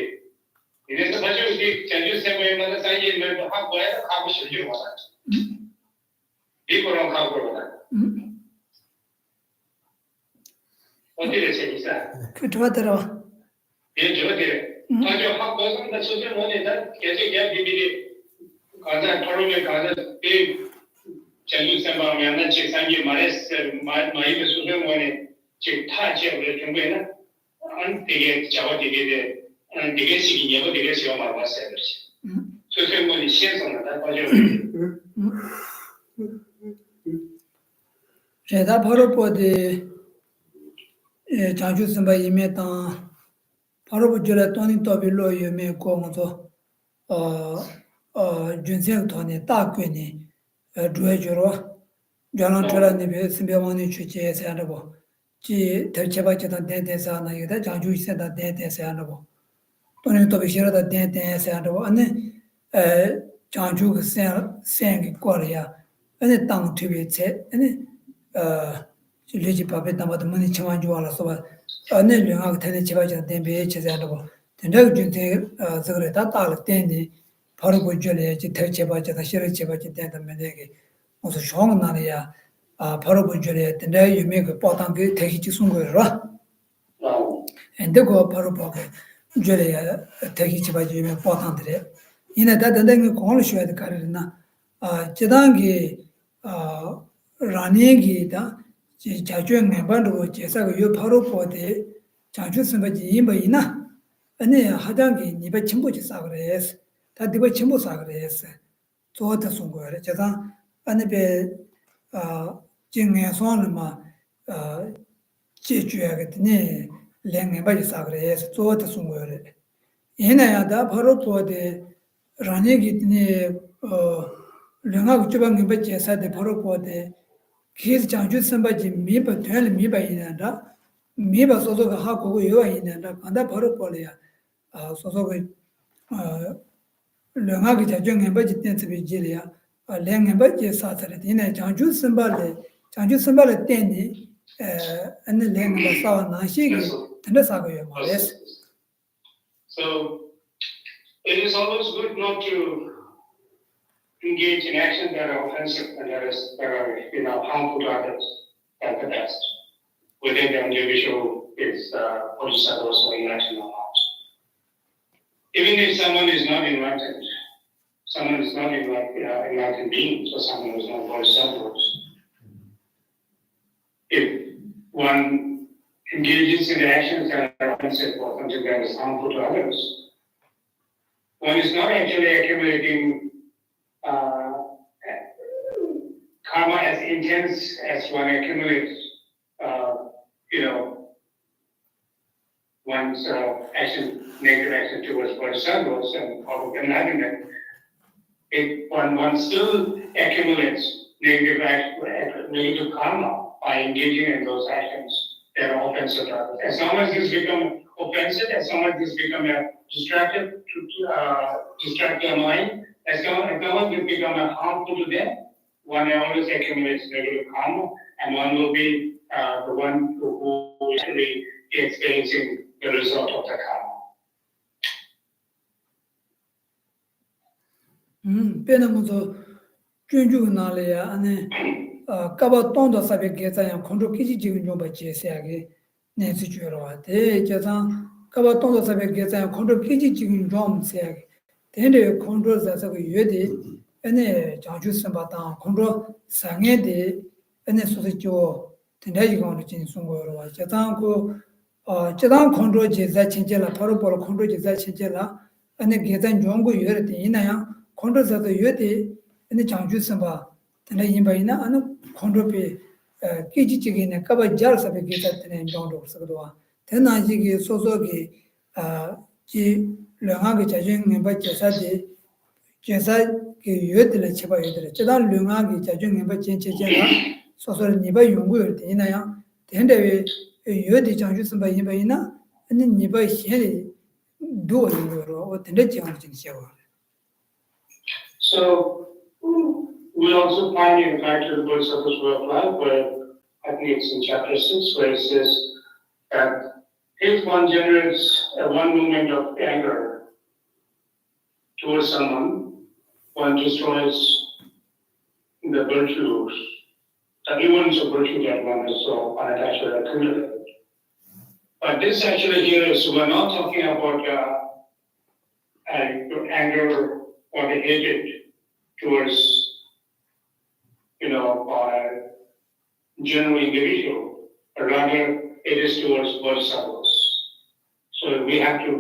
B: 因为他就的，就是什么嘛的三爷没他过来他不学就完了，美国人他过来。어디를 재밌어?
A: 그 좋아더라.
B: 예, 저게 아주 학교에서 수준 원에다 계속 비밀이 가자 토론에 가자 이 전주선방면은 직상기 말했어 마이가 수준 원에 즉 타지역을 정부에는 안 되게 작업 되게 되게 시기냐고 되게 시험 말았어요. 그렇지. 수준원이 시행성을 가지고
A: 제가 바로 보디 장주 선바 이메다 바로 보절에 돈이 더 빌로 유메 공도 준생 돈이 딱괴니 주해주로 저는 저런데 비스비만이 주제에서 하고 지 대체받지도 대대서 하나 이다 장주 있어다 대대서 하고 돈이 더 비시러다 대대서 하고 아니 장주 그 생기 거야 아니 땅 투비체 아니 리지 밥에 담아도 문이 처만 좋아라서 안에 영화가 되는 집아지는 대비에 제대로 된다고 준대 저거를 다 따를 때니 바로 보절해야지 대체바지다 싫어 제바지 된다면 되게 무슨 좋은 날이야 바로 보절해야 된다 유명그 보통 그 대기지 순거라 엔데고 바로 보고 줄해야 대기지 바지 유명 보통들이 이내 다 된다는 거 공을 쉬어야 될 거리나 제단기 라니기다 자주행 멤버로 제사가 요 바로 보대 자주 선배지 이뭐이나 아니 하장기 니베 친구지 싸그래서 다 니베 친구 싸그래서 저한테 쏜 거예요. 제가 아니베 증에 손을 막 제주야겠더니 랭멤버지 싸그래서 저한테 쏜 거예요. 얘네야다 바로 보대 라니기더니 랭하고 주방 멤버 제사대 바로 보대 기스 장주 선바지 미바 될 미바이나다 미바 소소가 하고 요이나다 간다 바로 벌이야 소소가 령하기 자정에 버지 땐스비 지리야 랭에 버지 사서래 이내 장주 선발에 땐니 안내 랭에 사와 나시기 된다 사고요 말레스
B: So it is always good not to engage in actions that are offensive and that are harmful to others at the best. Within the individual is police are also enlightened or not. Even if someone is not enlightened, someone is not enlightened being, so someone who is not bodhisattvas. If one engages in actions that are offensive or something that is harmful to others, one is not actually accumulating karma as intense as one accumulates, one's negative action towards bodhisattvas and all of enlightenment. One still accumulates negative karma by engaging in those actions that are offensive to others. As long as this becomes offensive, as long as this becomes distract their mind, as long as it becomes harmful to them, one always accumulates negative karma, and one will be the one who will actually be experiencing the result of the karma.
A: 배나무도 준주가 나래야 안에 까바 똥도 사베 게자야 컨트롤 기지 지금 좀 받지세하게 내수 주러 와대 제가 까바 똥도 사베 게자야 컨트롤 기지 지금 좀 세하게 근데 컨트롤 자서가 유에디 안에 자주 선바다 컨트롤 상에데 안에 소소죠 된다지고는 진 송고로 와 제가 제가 컨트롤 제자 체제라 바로 컨트롤 제자 체제라 안에 게자 좋은거 유에디 있나요 컨트롤자도 유에디 안에 장주 선바 근데 임바이나 아니 컨트롤이 기지적인 까바 자르사베 게자트네 정도 없어도 와 대나지기 소소기 지 르하게 자중에 받자사데 제사 그 요들에 쳐봐 요들에 저다 르하게 자중에 받jen체제가 소소를 니바 용구를 되나요? 된데 요디 장주스 바이바이나 아니 니바 시에 도어로 된데 장주스 시어.
B: So we also find in fact the Bodhisattva's way of life, where I think it's in chapter 6, where it says that if one generates one moment of anger towards someone, one destroys the virtues, the elements of virtue that one has so unattached or accumulated. But this actually here is, we're not talking about anger or the hatred towards, general individual, but rather it is towards bodhisattvas. So we have to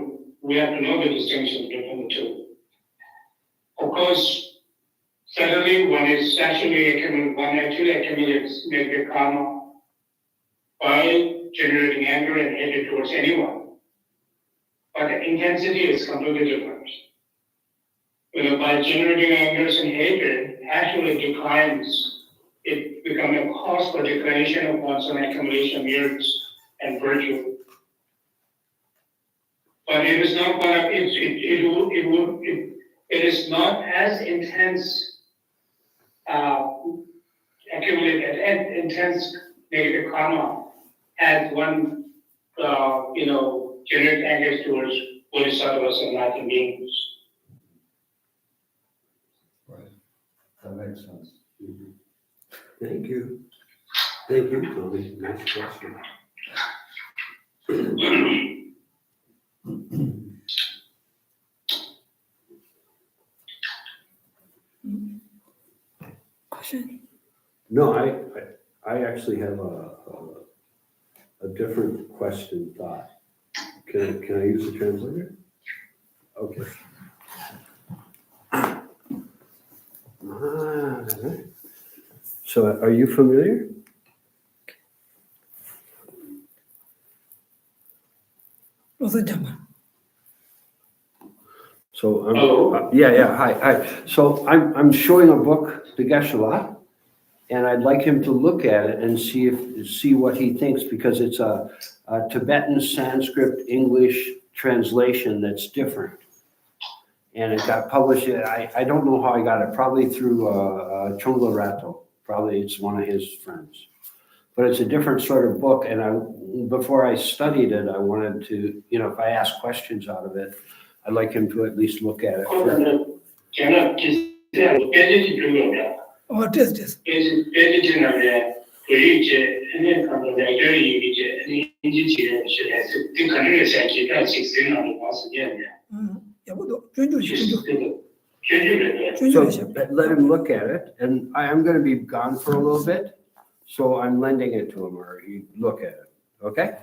B: know the distinction between the two. Of course, suddenly one actually accumulates negative karma by generating anger and hatred towards anyone. But the intensity is completely different. By generating anger and hatred, actually declines. It becomes a cause for declination of one's own accumulation of merits and virtue. But it is not one of it is not as intense accumulated intense negative karma as one generate anger towards bodhisattvas and enlightened beings.
E: Right. That makes sense.
F: Thank you. Thank you, Tony. Next question.
A: Question?
F: No, I actually have a different question thought. Can I use the translator? Okay. So are you familiar? So hi. So I'm showing a book to Geshe-la, and I'd like him to look at it and see what he thinks, because it's a Tibetan Sanskrit English translation that's different. And it got published. I don't know how I got it. Probably through Chungla Rato. Probably it's one of his friends. But it's a different sort of book. And before I studied it, I wanted to, if I ask questions out of it, I'd like him to at least look at it.
A: Oh, this.
F: So let him look at it, and I'm going to be gone for a little bit, so I'm lending it to him, or you look at it, okay?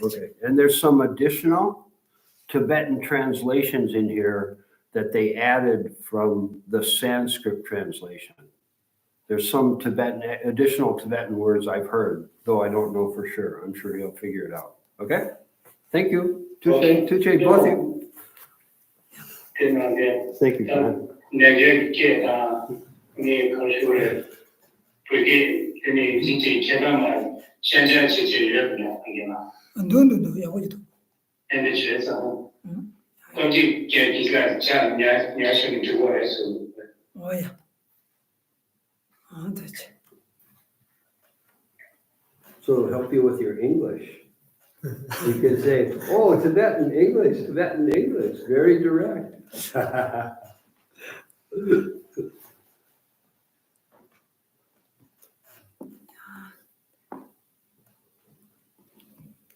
F: Okay, and there's some additional Tibetan translations in here that they added from the Sanskrit translation. There's some additional Tibetan words I've heard, though I don't know for sure. I'm sure he'll figure it out. Okay? Thank you. Tuche, both of you. Thank you, John.
A: Oh, yeah.
F: So it'll help you with your English. You can say, oh, Tibetan English, very direct.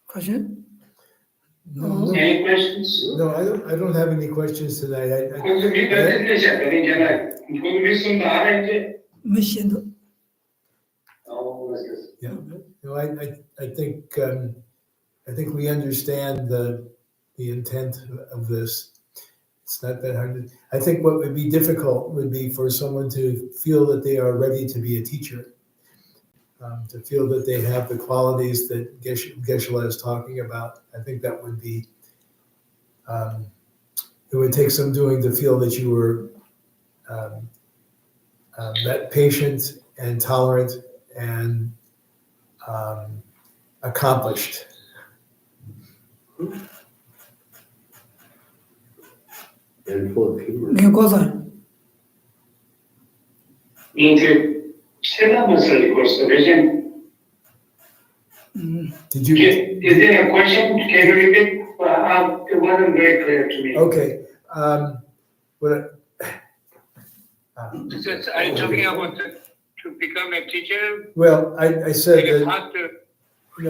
A: Question?
C: No,
B: Any questions?
C: no, I don't have any questions tonight.
A: Mission.
B: Oh,
C: Yeah, no, I think I think we understand the intent of this. It's not that hard. I think what would be difficult would be for someone to feel that they are ready to be a teacher, to feel that they have the qualities that Geshe-la is talking about. I think that would be, it would take some doing to feel that you were that patient and tolerant and accomplished.
F: And full of humor.
A: 미고선
B: 그 세다면서 읽었어. 대신
C: Did you?
B: is there a question? Can you repeat? It wasn't very clear to me.
C: Okay. What?
B: Are you talking about to become a teacher?
C: Well, I said
B: Like a
C: that.
B: pastor?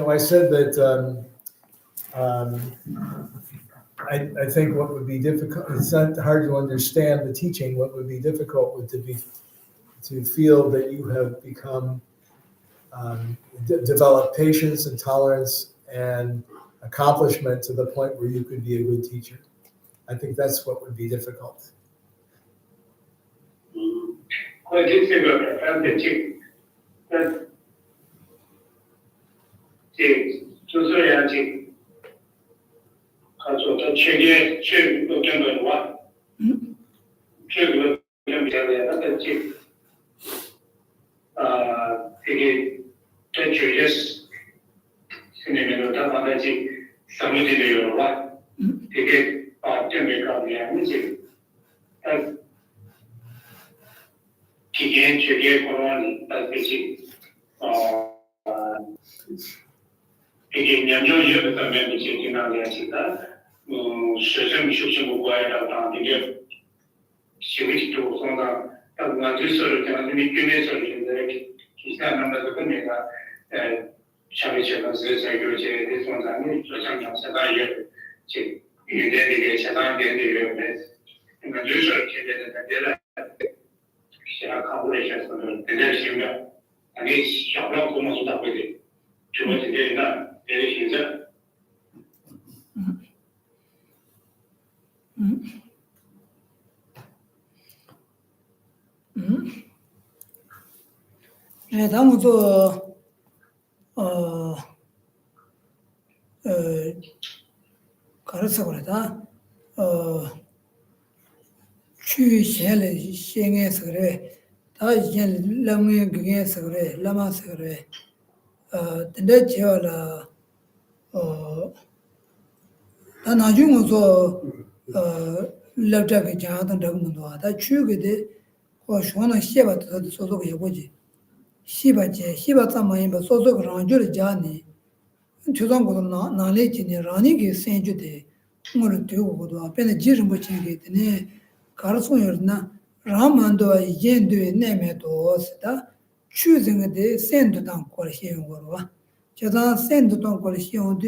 C: I said that. I think what would be difficult. It's not hard to understand the teaching. What would be difficult would to feel that you have become developed patience and tolerance and accomplishment to the point where you could be a good teacher. I think that's what would be difficult.
B: Quite difficult. That 조서야지 가서 더 책에 책 어떤 걸 와. 책을 좀 잘해야 되지. 되게 더 주의해서 스님으로 담아야지 사무실에 와. 되게 때문에 가면 기계 책에 보면 다시 이게 연료에 따르면 이제 지나게 하시다. 세상 수준과에 따라 이게 시위도 상당 딱 주소를 제가 미국에서 이제 기사하면서 보니까 참여처럼 세상에 이제 대선장이 조장장사가 이제 이게 차단되는 그러니까 주소를 제대로 되라. 제가 가보려서 되게 쉬운데 아니 샤브라 고마서 답을 주로 이제나 되게 힘들어.
A: 네, 다음부터 가르쳐 보내다 취실의 시행에서 그래 다 이제 람의 그게서 그래 라마서 그래 근데 제가 다 나중에서 랩자게 자던 적은 다 추게데 고쇼나 시바도 소소가 해보지 시바자마이 소소가 줄 자니 조정고도 나래지니 라니게 센주데 뭐를 되고도 앞에는 지름 붙이게 되네 가르소여나 라만도 이젠도에 내매도 스다 추증의 센도당 꼴시는 거로 저다 센도당 꼴시온데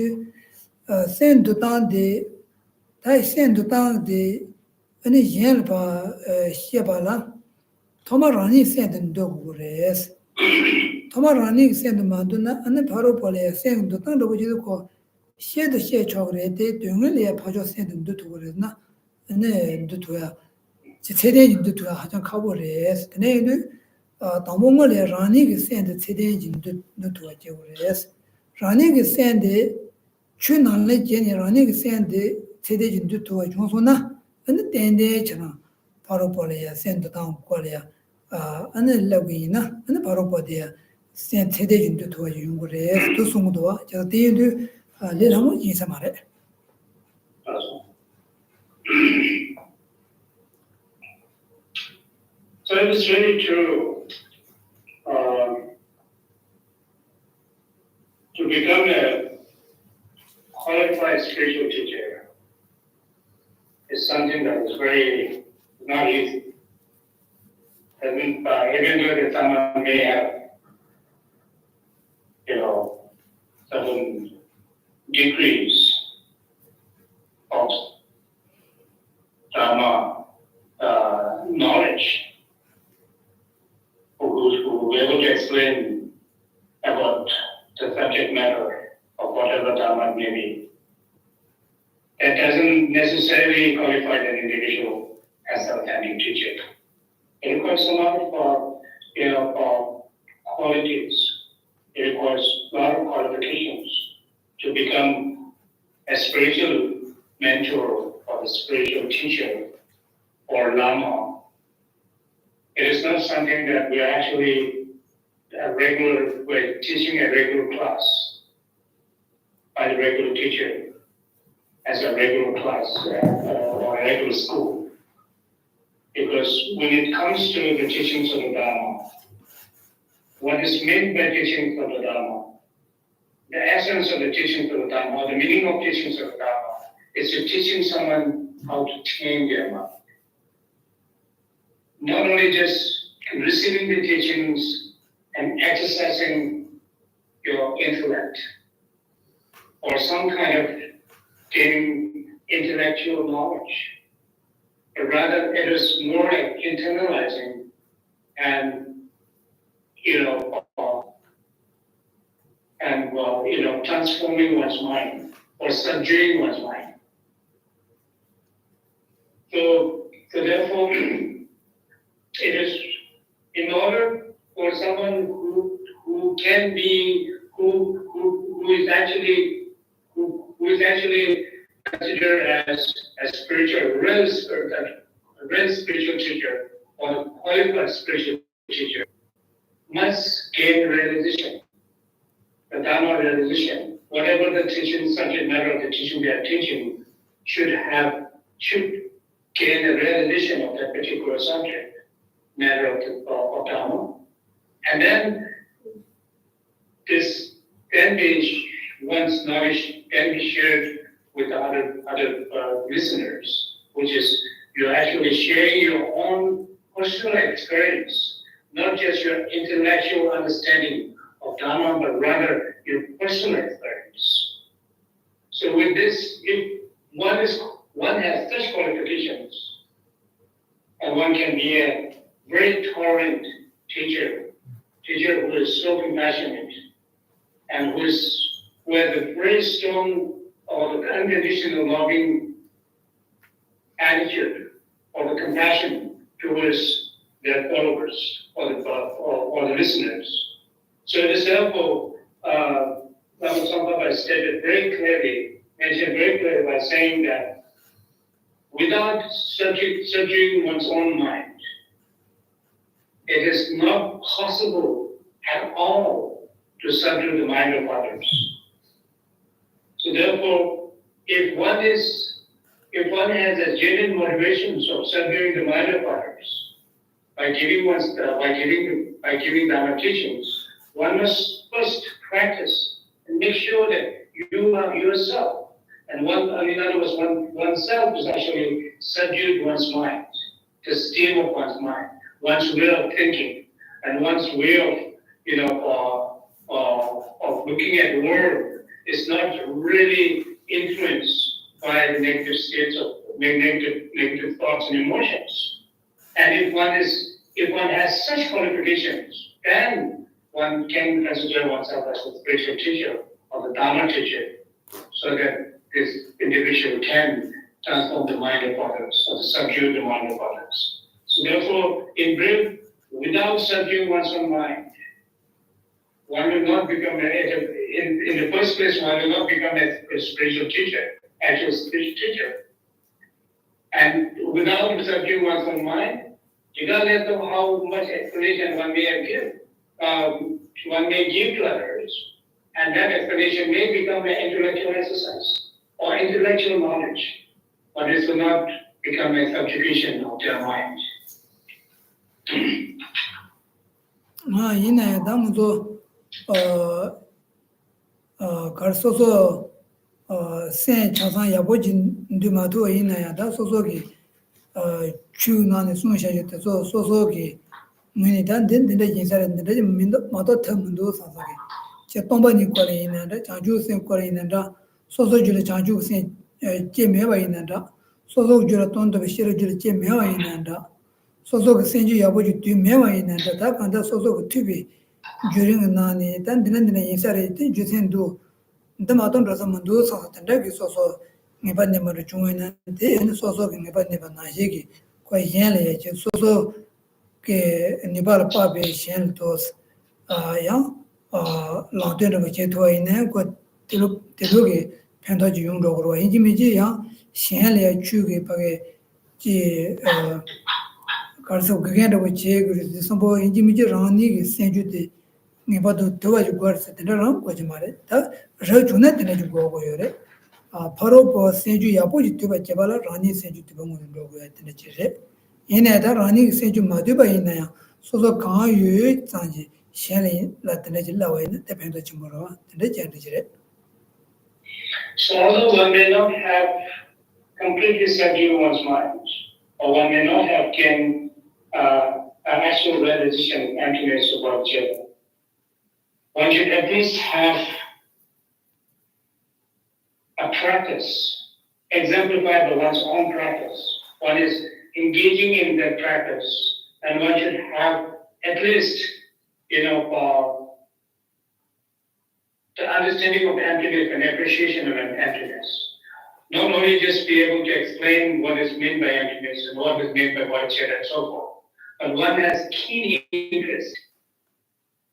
A: 센도당데 다이 센도당데 아니 옌바 시바라 토마라니 센도 그래스 토마라니 센도 만도나 아니 바로 벌에 센도 땅도 보지고 시에도 시에 저그래데 등을에 파조 센도 두고래나 아니 두토야 세대진도 두야 하장 가보래스 근데 담봉을에 라니게 센데 세대진도 두어져 그래스 라니게 센데 추난래 제니 라니게 센데 세대진도 두어 중소나 근데 땡데잖아 바로 벌에 센도 땅 거래야 아니 라기나 아니 바로 벌에 센 세대진도 두어 준 그래스 또 송도와 저 대인도 레라모 인사 말해
B: So it's really true. To become a qualified spiritual teacher is something that is very not easy. I mean, even though that someone may have, certain degrees of Dharma knowledge, who will be able to explain about the subject matter of whatever Dharma may be. that doesn't necessarily qualify an individual as an authentic teacher. It requires a lot of qualities. It requires a lot of qualifications to become a spiritual mentor or a spiritual teacher or lama. It is not something that we are actually we're teaching a regular class by the regular teacher as a regular class or a regular school. Because when it comes to the teachings of the Dharma, what is meant by teachings of the Dharma, the essence of the teachings of the Dharma, or the meaning of teachings of the Dharma, is to teaching someone how to tame their mind. Not only just receiving the teachings and exercising your intellect or some kind of gaining intellectual knowledge, but rather it is more like internalizing and transforming one's mind or subduing one's mind. So therefore, it is in order for someone who is actually considered as a spiritual, real spiritual teacher or a qualified spiritual teacher must gain realization, the Dharma realization. Whatever the teaching, subject matter of the teaching they are teaching should gain a realization of that particular subject matter of Dharma. And then one's knowledge can be shared with other listeners, which is you're actually sharing your own personal experience, not just your intellectual understanding of Dharma, but rather your personal experience. So with this, if one has such qualifications, and one can be a very tolerant teacher who is so compassionate, and who has a very strong or the unconditional loving attitude or the compassion towards their followers or the listeners. So it is therefore, Lama Tsongkhapa mentioned very clearly by saying that without subduing one's own mind, it is not possible at all to subdue the mind of others. So therefore, if one has a genuine motivations of subduing the mind of others by giving Dharma teachings, one must first practice and make sure that you are yourself, and in other words, oneself is actually subdued one's mind, the steam of one's mind, one's way of thinking, and one's way of looking at the world is not really influenced by the negative states of negative thoughts and emotions. And if one has such qualifications, then one can consider oneself as a spiritual teacher or the Dharma teacher, so that this individual can transform the mind of others or subdue the mind of others. So therefore, in brief, without subduing one's own mind, one will not become in the first place, one will not become a spiritual teacher, actual spiritual teacher. And without subduing one's own mind, regardless of how much explanation one may give to others, and that explanation may become an intellectual exercise or intellectual knowledge, but it will not become a subjugation of their mind.
A: Garsoso sen chasan yabojin dumatu inaya da sosogi chu nane sunsha jete so sosogi muni dan den den jinsare den de mindo mato tamundo sasagi che tomba ni kore inanda chanju sen kore inanda soso jule chanju sen che mewa inanda soso jule tondo bishira jule che mewa inanda soso senju yaboji tu mewa inanda da kanda soso tubi during nani dan den jinsare jusen do the Maton Rasamandu Satan, so Nibanema join the soso Nibaneba Najiki, quite yanly, so Nibal Pabi Shen tos young London which to in got Telugi, Pentoji Yundo, Injimiji, Shenley Chugi Page Carso Gaganda with Chig, some boy Injimiji Rani sent you the Nibado Toa words at the Ram, which married. Rajunet and you go over. Paro Senju Yapu to Chabala, Rani Senju to Bungo at the Chere. In either Rani Senju Maduba in there, so the Kan Yu Sanji, Shelly, Latinajilla, the Pentachimura, and the Chere.
B: So although one may not have completely subdued one's mind, or one may not have gained an actual realization and emptiness about each other, one should at least have a practice, exemplified by one's own practice. One is engaging in that practice, and one should have at least, the understanding of emptiness and appreciation of emptiness. Not only just be able to explain what is meant by emptiness and what is meant by bodhicitta and so forth, but one has keen interest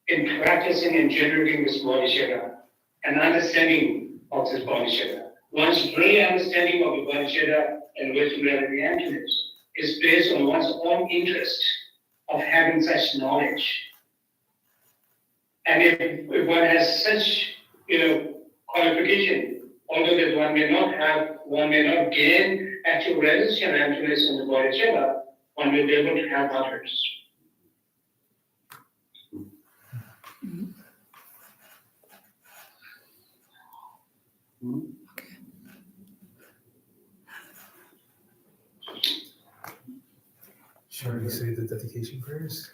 B: in practicing and generating this bodhicitta and understanding of this bodhicitta. One's very understanding of the bodhicitta and wisdom reality emptiness is based on one's own interest of having such knowledge. And if one has such, qualification, although that one may not gain actual realization and emptiness in the bodhicitta, one will be able to help others.
C: Shall we say the dedication prayers?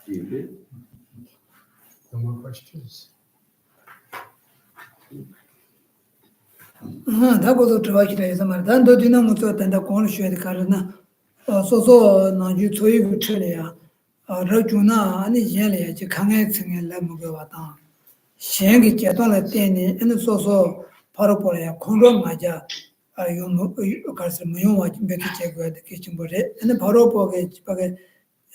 E: You did?
C: No more questions?
A: That was a Travaki, then the Dinamuto and the Cornishu the Karana. So, Naju Toy Trilia, Rajuna, and Yelia, Chikangating and Lamugavata. Shangi Chatala Teni, and so Parapolia, Kondra Maja, Carsamuwa, Becky the kitchen body, and the Paropo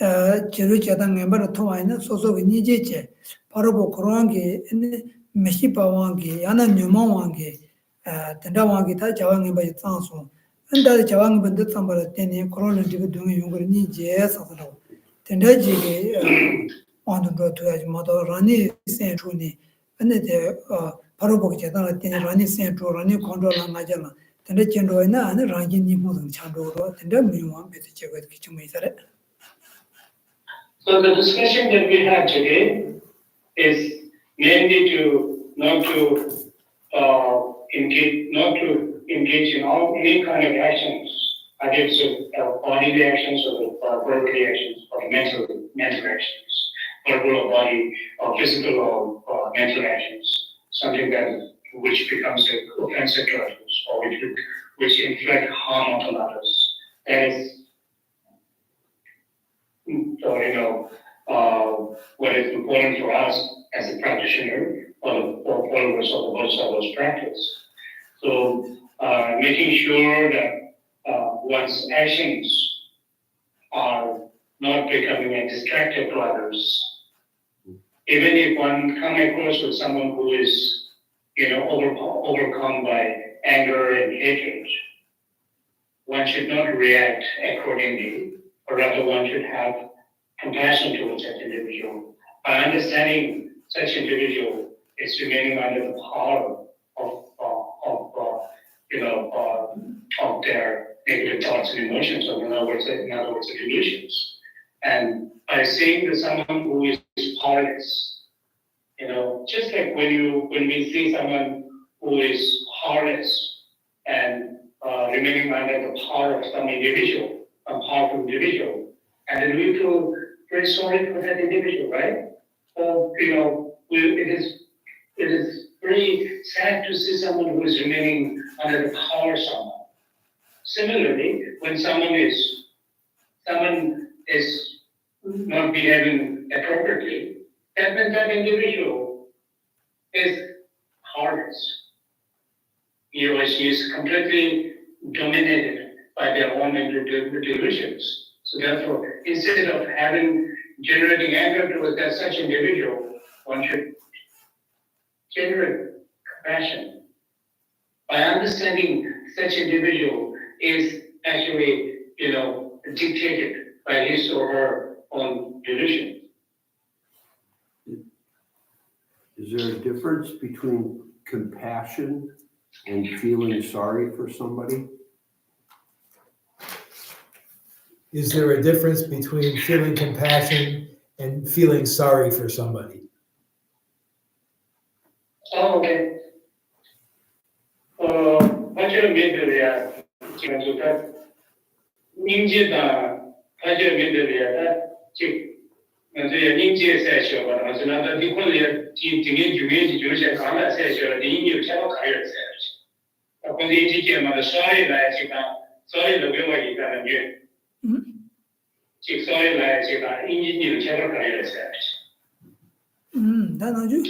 A: Cheruchatan member of Toina, so Nijiche, Paropo Korangi, and Meshipawangi, Yana Numawangi, Tendawangi, Tachawangi by Sanso, and that Chawang Benda Sambara Teni, Corona doing younger Nijas of the Tendaji on the road to Ajmoto, Rani Saint Truni, and the Paropo Chatana Teni, Rani Saint Rani Control Majala, Tendachendoina, and Rangi Nibu and Chandro, and then we want to check with Kitchen.
B: So the discussion that we have today is mainly not to engage in any kind of actions, either it's bodily actions or verbal actions or mental actions, verbal or body or physical or mental actions, something which becomes offensive to others or which inflict harm on others. That is what is important for us as a practitioner or followers of the Bodhisattva's practice. So making sure that one's actions are not becoming a distractor to others. Even if one come across with someone who is, overcome by anger and hatred, one should not react accordingly, or rather one should have compassion towards that individual. By understanding such individual is remaining under the power of their negative thoughts and emotions, or in other words, illusions. And by seeing someone who is powerless, just like when we see someone who is powerless and remaining under the power of some individual, a powerful individual, and then we feel very sorry for that individual, right? Or it is very sad to see someone who is remaining under the power of someone. Similarly, when someone is not behaving appropriately, that means that individual is powerless. she is completely dominated by their own delusions. So therefore, instead of generating anger towards such individual, one should generate compassion. By understanding such individual is actually, dictated by his or her own delusion.
F: Is there a difference between compassion and feeling sorry for somebody?
C: Is there a difference between feeling compassion and feeling sorry for somebody?
B: Oh, okay. 화제를 믿으려야 지금 좋다. 인지다 화제를 믿으려야 즉 먼저 인지에 세셔 봐서 나도 니콜이 뒤에 중요히 주셔 가면 세셔 인지 제가 가려 세셔. 근데 인지게 말 sorry 라 제가 sorry 로 배워 있다는 게 즉 sorry 라 제가 인지를 제가 가려 세셔.
A: 다 나주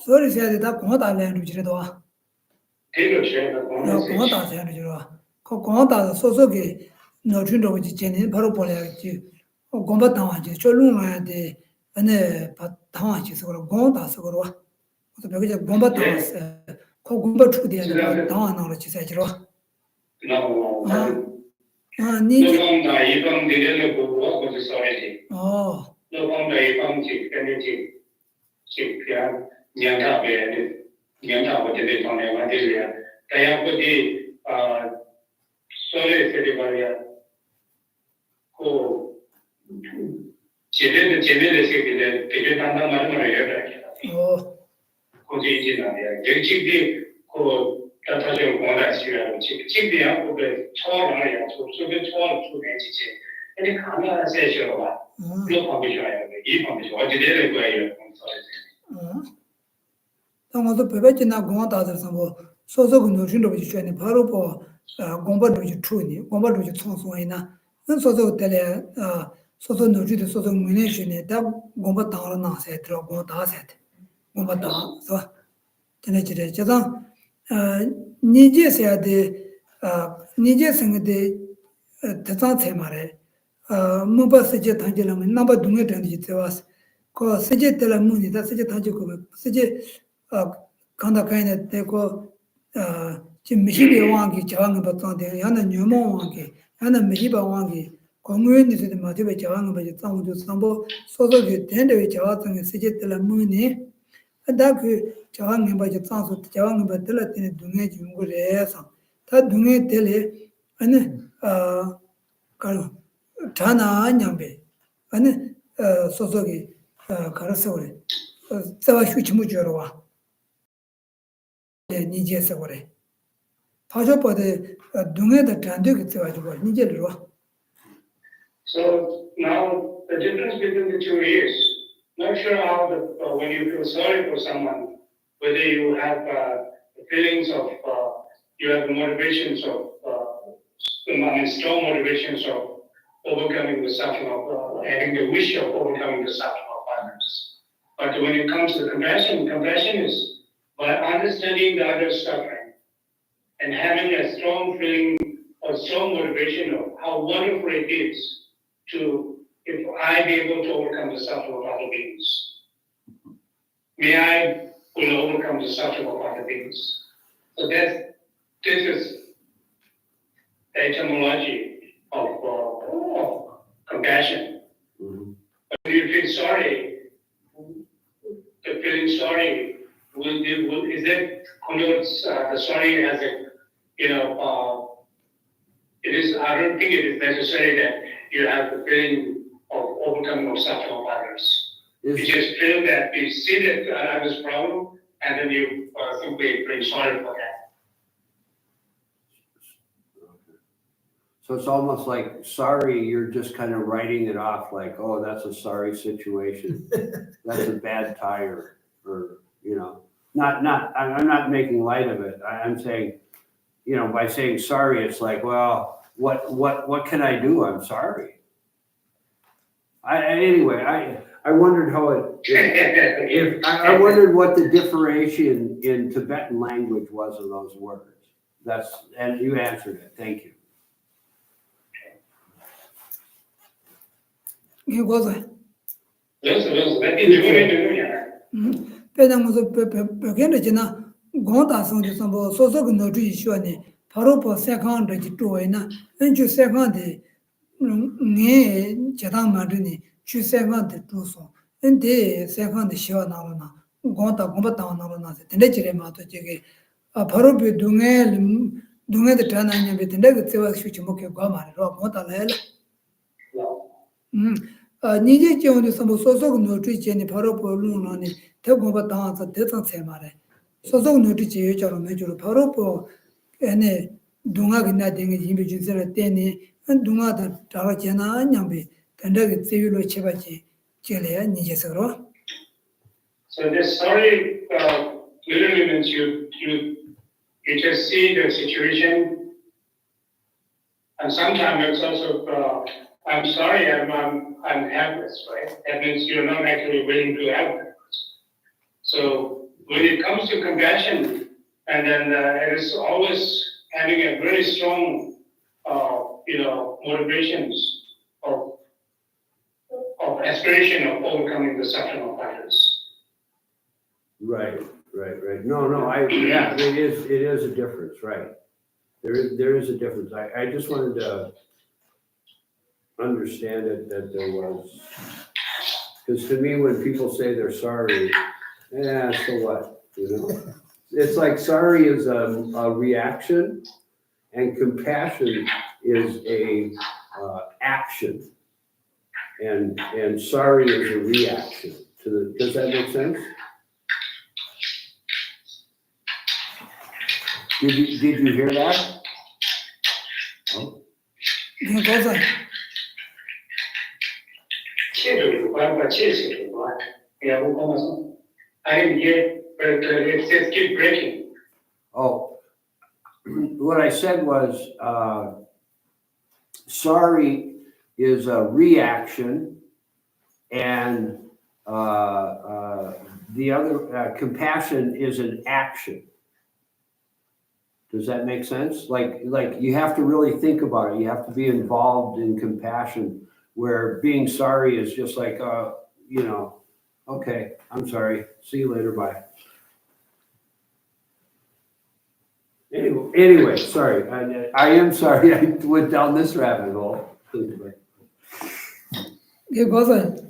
A: 소리 세야 다 공화다래 주지도
B: 대로 제가
A: 공화다세 주로 공화다 소소게 노준도 지제는 바로 보내야지 공부 당하지 졸롱해야 돼 안에 당하지 그러 공화다서 그러 또 여기 공부 당했어 공부 추대야 당하는 지세지로 니
B: 노동다 이방 되는 거고 거기 써야지. 노동다 이방 되는지 그냥 냥다베 냥다고 되게 통해 맞으려. 다양하게 소리 말이야. 그 제대로 세계에 되게 단단 말을 해야 거기 이제 나야. 역시 그 다타적 원하시라고 직비야 그게 처음이야. 소소게 처음 주겠지. 근데 가능한 세셔 봐. 그 방법이 좋아요. 이 방법이 어디 되는 거예요?
A: 당어도 배배지나 공화다들서 뭐 소소근 노신도 비주니 바로 뭐 공부도 주니 공부도 총소이나 소소 때에 소소 노지도 소소 문내시네 다 공부 당으로 나서 들어고 다세 공부 당서 전에지래 제가 니제세야데 니제 생데 대상체 말에 무바스제 단절하면 나바 동에 된지 되었어 그 세제 때라 문이다 세제 단지고 세제 간다카이네 때고 지금 미시비 왕기 저항을 받던데 야는 유모 왕기 야는 미시비 왕기 공무원들이 마디베 저항을 받지 상도 상보 소소게 된데 저항을 세제 때라 문이 다그 저항을 받지 상소 저항을 받들 때는 동에 준 거래서 다 동에 때래 아니 그 자나 냠베 아니 소소게 가르쳐 그래 자와 휴지 무저로 와 니제서 그래 파조버데 동에다 단되게 돼가지고 니제로 와
B: So now the difference between the two is not sure how when you feel sorry for someone, whether you have feelings of you have motivations of strong motivations of overcoming the suffering of having the wish of overcoming the suffering of others. But when it comes to compassion, compassion is by understanding the other's suffering and having a strong feeling or strong motivation of how wonderful it is to, if I be able to overcome the suffering of other beings, may I will overcome the suffering of other beings. So this is the etymology of compassion. When you feel sorry, the feeling sorry is that connotes the sorry as a it is. I don't think it is necessary that you have the feeling of overcoming of suffering of others. You just feel that you see that others' problem, and then you simply feel sorry for that.
F: So it's almost like sorry, you're just kind of writing it off like, oh, that's a sorry situation. That's a bad tire, or I'm not making light of it. I'm saying, by saying sorry, it's like, well, what can I do? I'm sorry. I I wondered how I wondered what the differentiation in Tibetan language was of those words. And you answered it. Thank you.
A: 이게 거기서
B: 그래서 내 기분이
A: 배당무서 벽에는 지나 고다성에서 뭐 소소가 넣어주 이슈하니 바로 뭐 세컨드 또이나 은주 세컨드 네 제당 만드니 주 세컨드 또서 근데 세컨드 시와 나오나 고다 고바다 나오나 근데 지레 마도 저게 바로 비 동에도 타나냐 비데 그 세와 슈치 먹게 가 말이로 고다래 니제 지원도 선보 소속 노트 제니 바로 볼루노니 대고바 당서 대상 세마래 소속 노트 제여처럼 매주로 바로 보 에네 동아가 나댕이 힘이 준세라 때니 동아다 다라제나 냠비 단다게 세유로 쳐바지 제래야 니제서로.
B: So this sorry literally means you just see the situation, and sometimes it's also I'm sorry, I'm helpless, right? That means you're not actually willing to help. So when it comes to compassion, and then it is always having a very strong, motivations of aspiration of overcoming the suffering of others.
F: Right. No, it is a difference, right? There is a difference. I just wanted to understand it, that there was, because to me, when people say they're sorry, so what, It's like sorry is a reaction, and compassion is a action, and sorry is a reaction to does that make sense? Did you hear that? Oh.
A: 이게 거기서
B: I didn't hear, but it says keep breaking.
F: Oh, what I said was, sorry is a reaction, and the other, compassion is an action. Does that make sense? Like you have to really think about it. You have to be involved in compassion, where being sorry is just like, okay, I'm sorry. See you later. Bye. Anyway, sorry. I am sorry I went down this rabbit hole.
A: 이게 거기서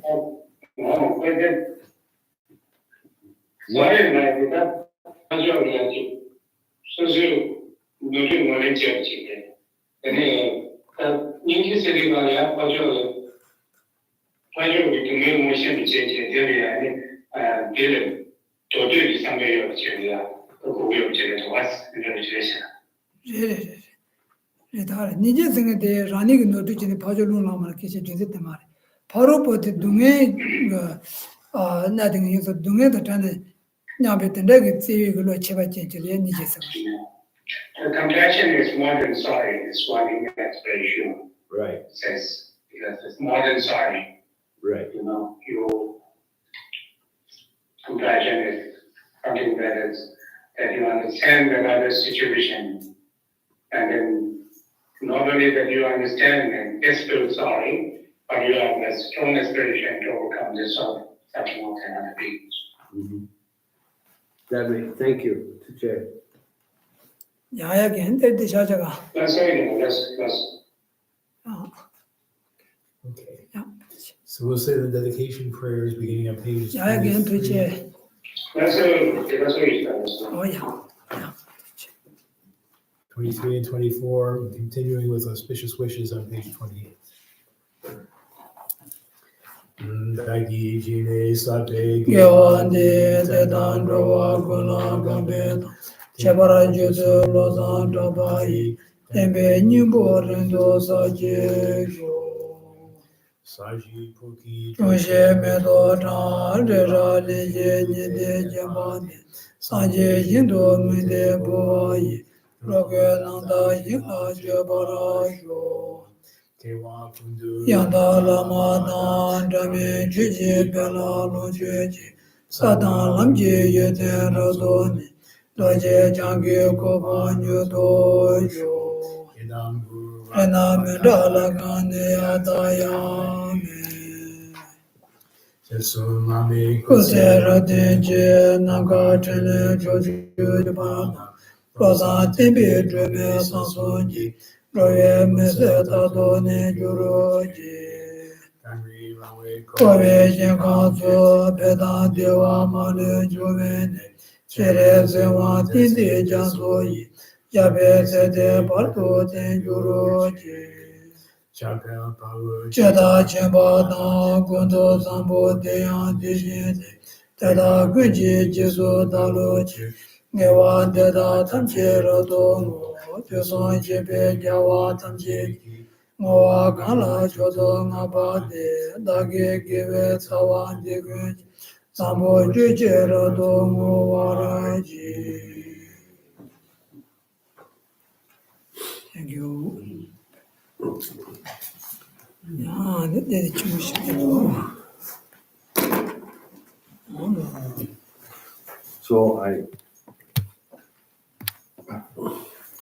A: 니제 생에 라니기 노트지니 파절로나 계시 되게 말해 바로 보때 동에 나등이 해서 동에도 단데 냐베 된다게 세위로 쳐바지 저리 니제서.
B: Compassion is more than sorry. It's one in expression.
F: Right.
B: It says because it's more than sorry.
F: Right.
B: Compassion is something that you understand another situation, and then not only that you understand and just feel sorry, but you have a strong aspiration to overcome the suffering of another being.
F: Thank you, Jay.
A: 야야게 한때 자자가.
B: That's
C: Okay.
A: Yeah.
C: So we'll say the dedication prayers beginning on pages
A: 야야게
C: 23,
A: 한테 Oh yeah.
C: 23 and 24, continuing with auspicious wishes on page 28. Dagi jine sate
A: Gewande tedan rowa guna gambe chebara juzu lozan dabai tembe nyimbo rendo saje
C: Saji Puki
A: Joshe medo tan rera leje nide jemande sanje yindo mide boyi roge nanda yika jebara yo
C: Kewa Kundu
A: Yanda Lama Dan Dami Jiji Bela Lujuji Sadan Lamji Yeten Razoni Doje Jangi Kopa Nyudojo
C: Inam Guru
A: Renami Dala Kani Atayami
C: Jesu Mami
A: Kusera Tenje Nanga Tene Joju Bana Rosa Timbi Drume Sansoji Roye Meseta Doni Juroji
C: Kangri Mawe
A: Kowe Shinkansu Peta Dewa Mali Juvene Shere Sewa Tindi Jansoyi Yabe Sete Parto Ten Juroji
C: Chapel Power
A: Cheta Chempa Tang Kunto Sampo Deyan Dishine Teta Kunji Jisu Dalochi Ngewa Teta Tamche Rato Teson Chepe Jawa Tamche Ngowa Kala Choto Ngapa De Dage Gewe Tsawa Dikunji Sampo Juche Rato Ngowa Raji. Thank you. 야, 내 친구 싶어.
F: So I